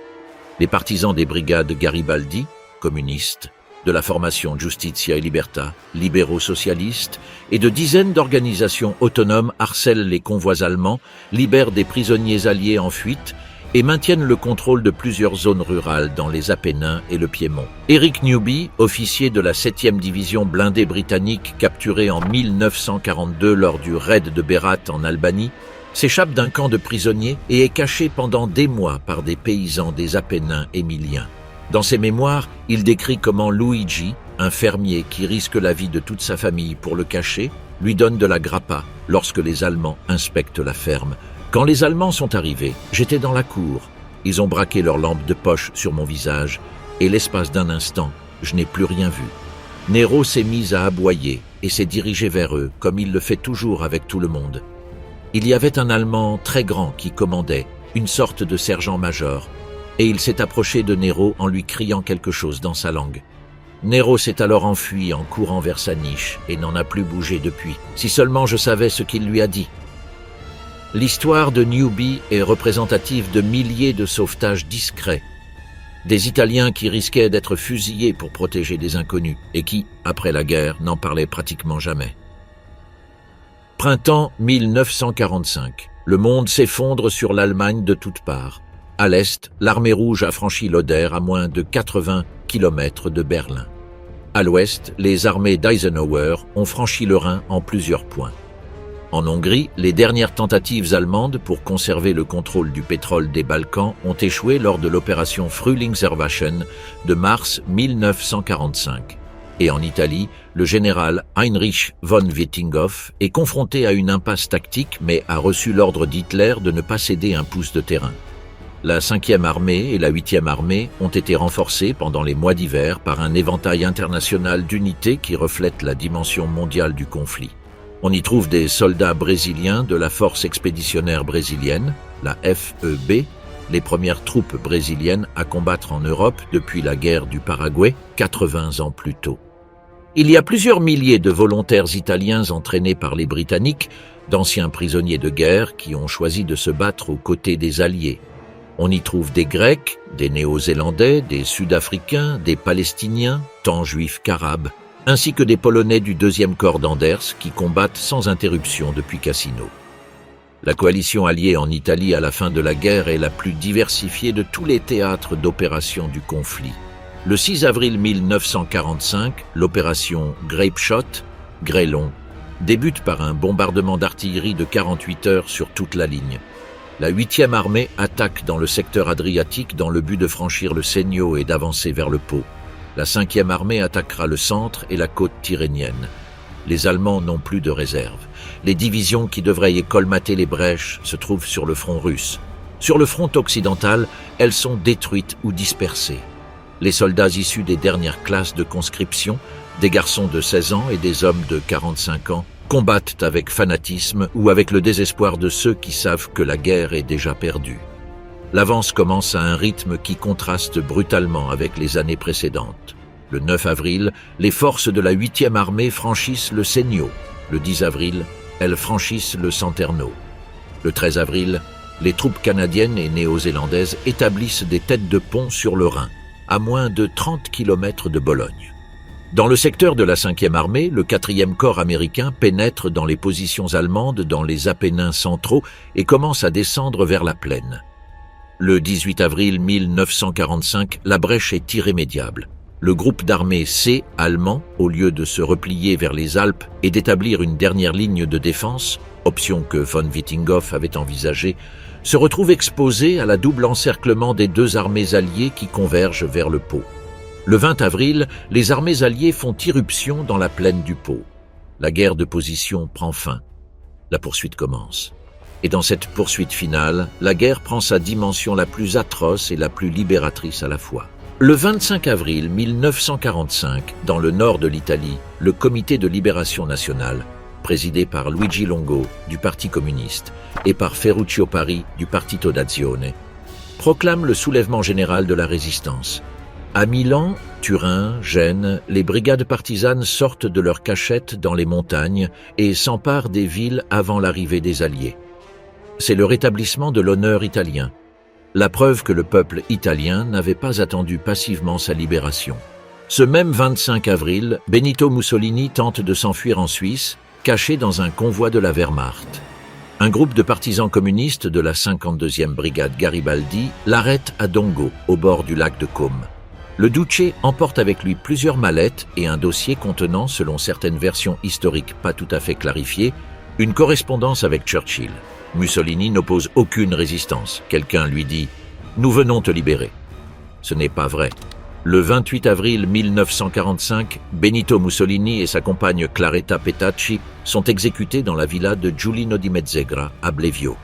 Les partisans des brigades Garibaldi, communistes, de la formation Giustizia e Libertà, libéraux socialistes, et de dizaines d'organisations autonomes harcèlent les convois allemands, libèrent des prisonniers alliés en fuite et maintiennent le contrôle de plusieurs zones rurales dans les Apennins et le Piémont. Eric Newby, officier de la 7e division blindée britannique capturée en 1942 lors du raid de Berat en Albanie, s'échappe d'un camp de prisonniers et est caché pendant des mois par des paysans des Apennins émiliens. Dans ses mémoires, il décrit comment Luigi, un fermier qui risque la vie de toute sa famille pour le cacher, lui donne de la grappa lorsque les Allemands inspectent la ferme. Quand les Allemands sont arrivés, j'étais dans la cour. Ils ont braqué leur lampe de poche sur mon visage et l'espace d'un instant, je n'ai plus rien vu. Nero s'est mis à aboyer et s'est dirigé vers eux comme il le fait toujours avec tout le monde. Il y avait un Allemand très grand qui commandait, une sorte de sergent-major, et il s'est approché de Nero en lui criant quelque chose dans sa langue. Nero s'est alors enfui en courant vers sa niche et n'en a plus bougé depuis. Si seulement je savais ce qu'il lui a dit. L'histoire de Newby est représentative de milliers de sauvetages discrets. Des Italiens qui risquaient d'être fusillés pour protéger des inconnus et qui, après la guerre, n'en parlaient pratiquement jamais. Printemps 1945. Le monde s'effondre sur l'Allemagne de toutes parts. À l'est, l'armée rouge a franchi l'Oder à moins de 80 km de Berlin. À l'ouest, les armées d'Eisenhower ont franchi le Rhin en plusieurs points. En Hongrie, les dernières tentatives allemandes pour conserver le contrôle du pétrole des Balkans ont échoué lors de l'opération Frühlingserwachen de mars 1945. Et en Italie, le général Heinrich von Wittinghoff est confronté à une impasse tactique mais a reçu l'ordre d'Hitler de ne pas céder un pouce de terrain. La 5e armée et la 8e armée ont été renforcées pendant les mois d'hiver par un éventail international d'unités qui reflète la dimension mondiale du conflit. On y trouve des soldats brésiliens de la force expéditionnaire brésilienne, la FEB, les premières troupes brésiliennes à combattre en Europe depuis la guerre du Paraguay, 80 ans plus tôt. Il y a plusieurs milliers de volontaires italiens entraînés par les Britanniques, d'anciens prisonniers de guerre qui ont choisi de se battre aux côtés des Alliés. On y trouve des Grecs, des Néo-Zélandais, des Sud-Africains, des Palestiniens, tant juifs qu'arabes, ainsi que des Polonais du 2e corps d'Anders qui combattent sans interruption depuis Cassino. La coalition alliée en Italie à la fin de la guerre est la plus diversifiée de tous les théâtres d'opération du conflit. Le 6 avril 1945, l'opération Grapeshot, Grêlon, débute par un bombardement d'artillerie de 48 heures sur toute la ligne. La 8e armée attaque dans le secteur adriatique dans le but de franchir le Segno et d'avancer vers le Pô. La 5e armée attaquera le centre et la côte tyrrhénienne. Les Allemands n'ont plus de réserve. Les divisions qui devraient y colmater les brèches se trouvent sur le front russe. Sur le front occidental, elles sont détruites ou dispersées. Les soldats issus des dernières classes de conscription, des garçons de 16 ans et des hommes de 45 ans, combattent avec fanatisme ou avec le désespoir de ceux qui savent que la guerre est déjà perdue. L'avance commence à un rythme qui contraste brutalement avec les années précédentes. Le 9 avril, les forces de la 8e armée franchissent le Segno. Le 10 avril, elles franchissent le Santerno. Le 13 avril, les troupes canadiennes et néo-zélandaises établissent des têtes de pont sur le Rhin, à moins de 30 km de Bologne. Dans le secteur de la 5e armée, le 4e corps américain pénètre dans les positions allemandes dans les Apennins centraux et commence à descendre vers la plaine. Le 18 avril 1945, la brèche est irrémédiable. Le groupe d'armée C allemand, au lieu de se replier vers les Alpes et d'établir une dernière ligne de défense, option que von Wittinghoff avait envisagée, se retrouve exposé à la double encerclement des deux armées alliées qui convergent vers le Pô. Le 20 avril, les armées alliées font irruption dans la plaine du Pô. La guerre de position prend fin. La poursuite commence. Et dans cette poursuite finale, la guerre prend sa dimension la plus atroce et la plus libératrice à la fois. Le 25 avril 1945, dans le nord de l'Italie, le Comité de libération nationale, présidé par Luigi Longo, du Parti communiste, et par Ferruccio Parri, du Partito d'Azione, proclame le soulèvement général de la résistance. À Milan, Turin, Gênes, les brigades partisanes sortent de leurs cachettes dans les montagnes et s'emparent des villes avant l'arrivée des Alliés. C'est le rétablissement de l'honneur italien, la preuve que le peuple italien n'avait pas attendu passivement sa libération. Ce même 25 avril, Benito Mussolini tente de s'enfuir en Suisse, caché dans un convoi de la Wehrmacht. Un groupe de partisans communistes de la 52e brigade Garibaldi l'arrête à Dongo, au bord du lac de Côme. Le Duce emporte avec lui plusieurs mallettes et un dossier contenant, selon certaines versions historiques pas tout à fait clarifiées, une correspondance avec Churchill. Mussolini n'oppose aucune résistance. Quelqu'un lui dit « Nous venons te libérer ». Ce n'est pas vrai. Le 28 avril 1945, Benito Mussolini et sa compagne Claretta Petacci sont exécutés dans la villa de Giulino di Mezzegra, à Blevio.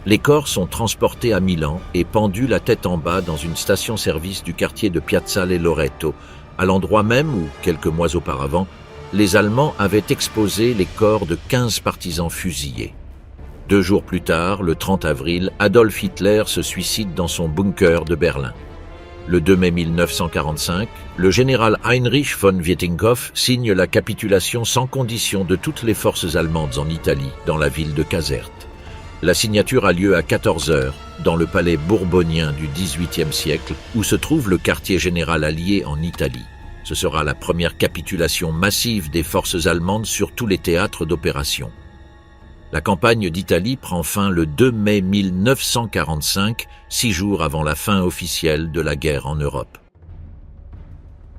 Les corps sont transportés à Milan et pendus la tête en bas dans une station-service du quartier de Piazzale Loreto, à l'endroit même où, quelques mois auparavant, les Allemands avaient exposé les corps de 15 partisans fusillés. 2 jours plus tard, le 30 avril, Adolf Hitler se suicide dans son bunker de Berlin. Le 2 mai 1945, le général Heinrich von Wittinghoff signe la capitulation sans condition de toutes les forces allemandes en Italie, dans la ville de Caserte. La signature a lieu à 14 heures, dans le palais bourbonien du XVIIIe siècle, où se trouve le quartier général allié en Italie. Ce sera la première capitulation massive des forces allemandes sur tous les théâtres d'opération. La campagne d'Italie prend fin le 2 mai 1945, 6 jours avant la fin officielle de la guerre en Europe.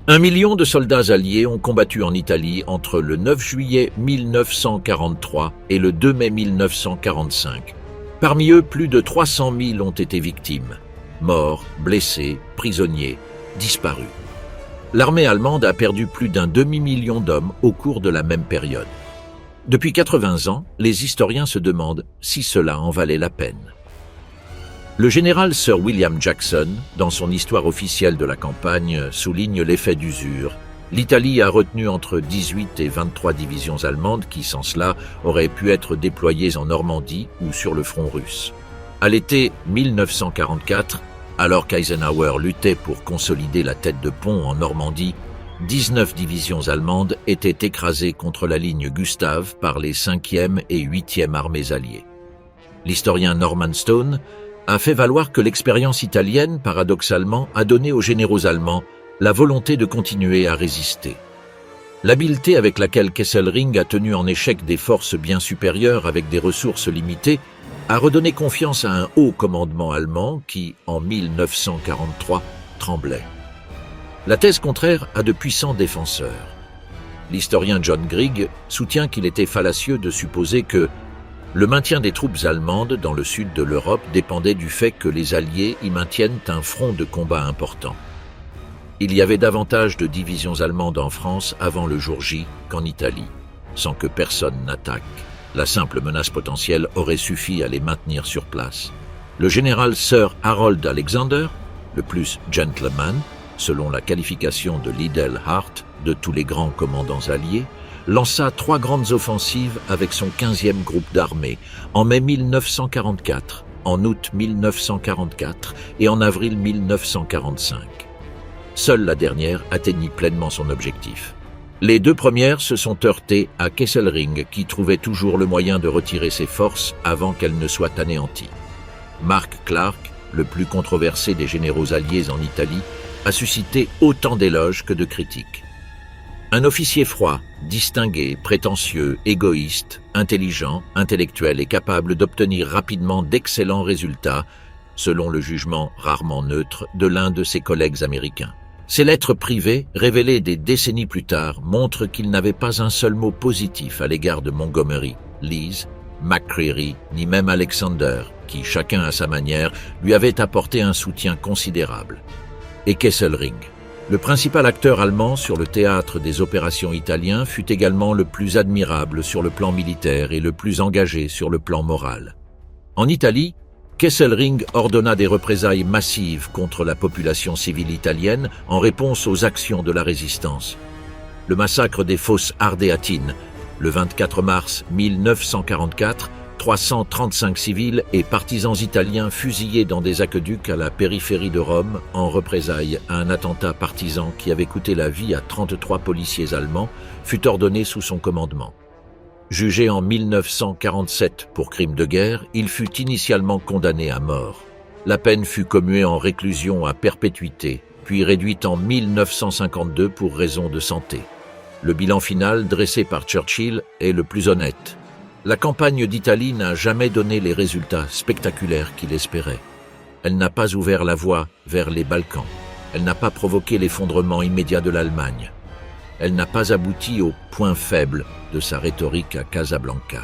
1 million de soldats alliés ont combattu en Italie entre le 9 juillet 1943 et le 2 mai 1945. Parmi eux, plus de 300 000 ont été victimes. Morts, blessés, prisonniers, disparus. L'armée allemande a perdu plus d'un demi-million d'hommes au cours de la même période. Depuis 80 ans, les historiens se demandent si cela en valait la peine. Le général Sir William Jackson, dans son histoire officielle de la campagne, souligne l'effet d'usure. L'Italie a retenu entre 18 et 23 divisions allemandes qui, sans cela, auraient pu être déployées en Normandie ou sur le front russe. À l'été 1944, alors qu'Eisenhower luttait pour consolider la tête de pont en Normandie, 19 divisions allemandes étaient écrasées contre la ligne Gustave par les 5e et 8e armées alliées. L'historien Norman Stone a fait valoir que l'expérience italienne, paradoxalement, a donné aux généraux allemands la volonté de continuer à résister. L'habileté avec laquelle Kesselring a tenu en échec des forces bien supérieures avec des ressources limitées a redonné confiance à un haut commandement allemand qui, en 1943, tremblait. La thèse contraire a de puissants défenseurs. L'historien John Grigg soutient qu'il était fallacieux de supposer que le maintien des troupes allemandes dans le sud de l'Europe dépendait du fait que les Alliés y maintiennent un front de combat important. Il y avait davantage de divisions allemandes en France avant le jour J qu'en Italie, sans que personne n'attaque. La simple menace potentielle aurait suffi à les maintenir sur place. Le général Sir Harold Alexander, le plus gentleman, selon la qualification de Liddell Hart de tous les grands commandants alliés, lança 3 grandes offensives avec son 15e groupe d'armées en mai 1944, en août 1944 et en avril 1945. Seule la dernière atteignit pleinement son objectif. Les 2 premières se sont heurtées à Kesselring qui trouvait toujours le moyen de retirer ses forces avant qu'elles ne soient anéanties. Mark Clark, le plus controversé des généraux alliés en Italie, a suscité autant d'éloges que de critiques. Un officier froid, distingué, prétentieux, égoïste, intelligent, intellectuel et capable d'obtenir rapidement d'excellents résultats, selon le jugement rarement neutre de l'un de ses collègues américains. Ses lettres privées, révélées des décennies plus tard, montrent qu'il n'avait pas un seul mot positif à l'égard de Montgomery, Lees, McCreary, ni même Alexander, qui, chacun à sa manière, lui avait apporté un soutien considérable. Et Kesselring, le principal acteur allemand sur le théâtre des opérations italiens, fut également le plus admirable sur le plan militaire et le plus engagé sur le plan moral. En Italie, Kesselring ordonna des représailles massives contre la population civile italienne en réponse aux actions de la résistance. Le massacre des Fosses Ardéatines, le 24 mars 1944, 335 civils et partisans italiens fusillés dans des aqueducs à la périphérie de Rome en représailles à un attentat partisan qui avait coûté la vie à 33 policiers allemands, fut ordonné sous son commandement. Jugé en 1947 pour crime de guerre, il fut initialement condamné à mort. La peine fut commuée en réclusion à perpétuité, puis réduite en 1952 pour raison de santé. Le bilan final dressé par Churchill est le plus honnête. La campagne d'Italie n'a jamais donné les résultats spectaculaires qu'il espérait. Elle n'a pas ouvert la voie vers les Balkans. Elle n'a pas provoqué l'effondrement immédiat de l'Allemagne. Elle n'a pas abouti au point faible de sa rhétorique à Casablanca.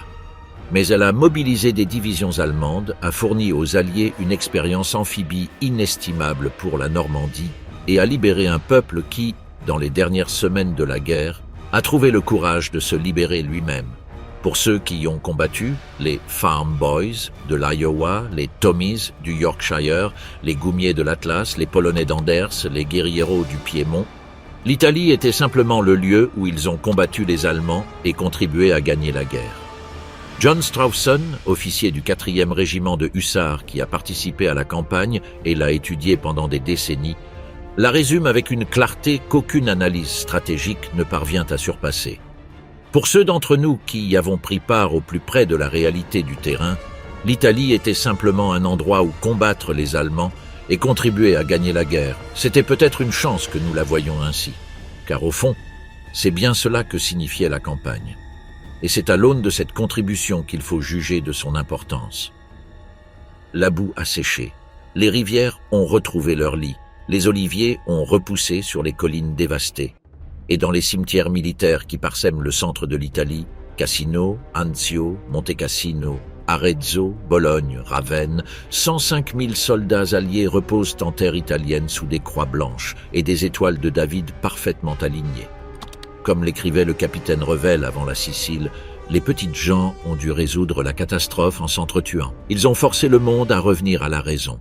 Mais elle a mobilisé des divisions allemandes, a fourni aux Alliés une expérience amphibie inestimable pour la Normandie et a libéré un peuple qui, dans les dernières semaines de la guerre, a trouvé le courage de se libérer lui-même. Pour ceux qui y ont combattu, les Farm Boys de l'Iowa, les Tommies du Yorkshire, les Goumiers de l'Atlas, les Polonais d'Anders, les Guerrieros du Piémont, l'Italie était simplement le lieu où ils ont combattu les Allemands et contribué à gagner la guerre. John Strawson, officier du 4e régiment de hussards qui a participé à la campagne et l'a étudiée pendant des décennies, la résume avec une clarté qu'aucune analyse stratégique ne parvient à surpasser. Pour ceux d'entre nous qui y avons pris part au plus près de la réalité du terrain, l'Italie était simplement un endroit où combattre les Allemands et contribuer à gagner la guerre. C'était peut-être une chance que nous la voyions ainsi, car au fond, c'est bien cela que signifiait la campagne. Et c'est à l'aune de cette contribution qu'il faut juger de son importance. La boue a séché, les rivières ont retrouvé leur lit, Les oliviers ont repoussé sur les collines dévastées. Et dans les cimetières militaires qui parsèment le centre de l'Italie, Cassino, Anzio, Monte Cassino, Arezzo, Bologne, Ravenne, 105 000 soldats alliés reposent en terre italienne sous des croix blanches et des étoiles de David parfaitement alignées. Comme l'écrivait le capitaine Revel avant la Sicile, les petites gens ont dû résoudre la catastrophe en s'entretuant. Ils ont forcé le monde à revenir à la raison.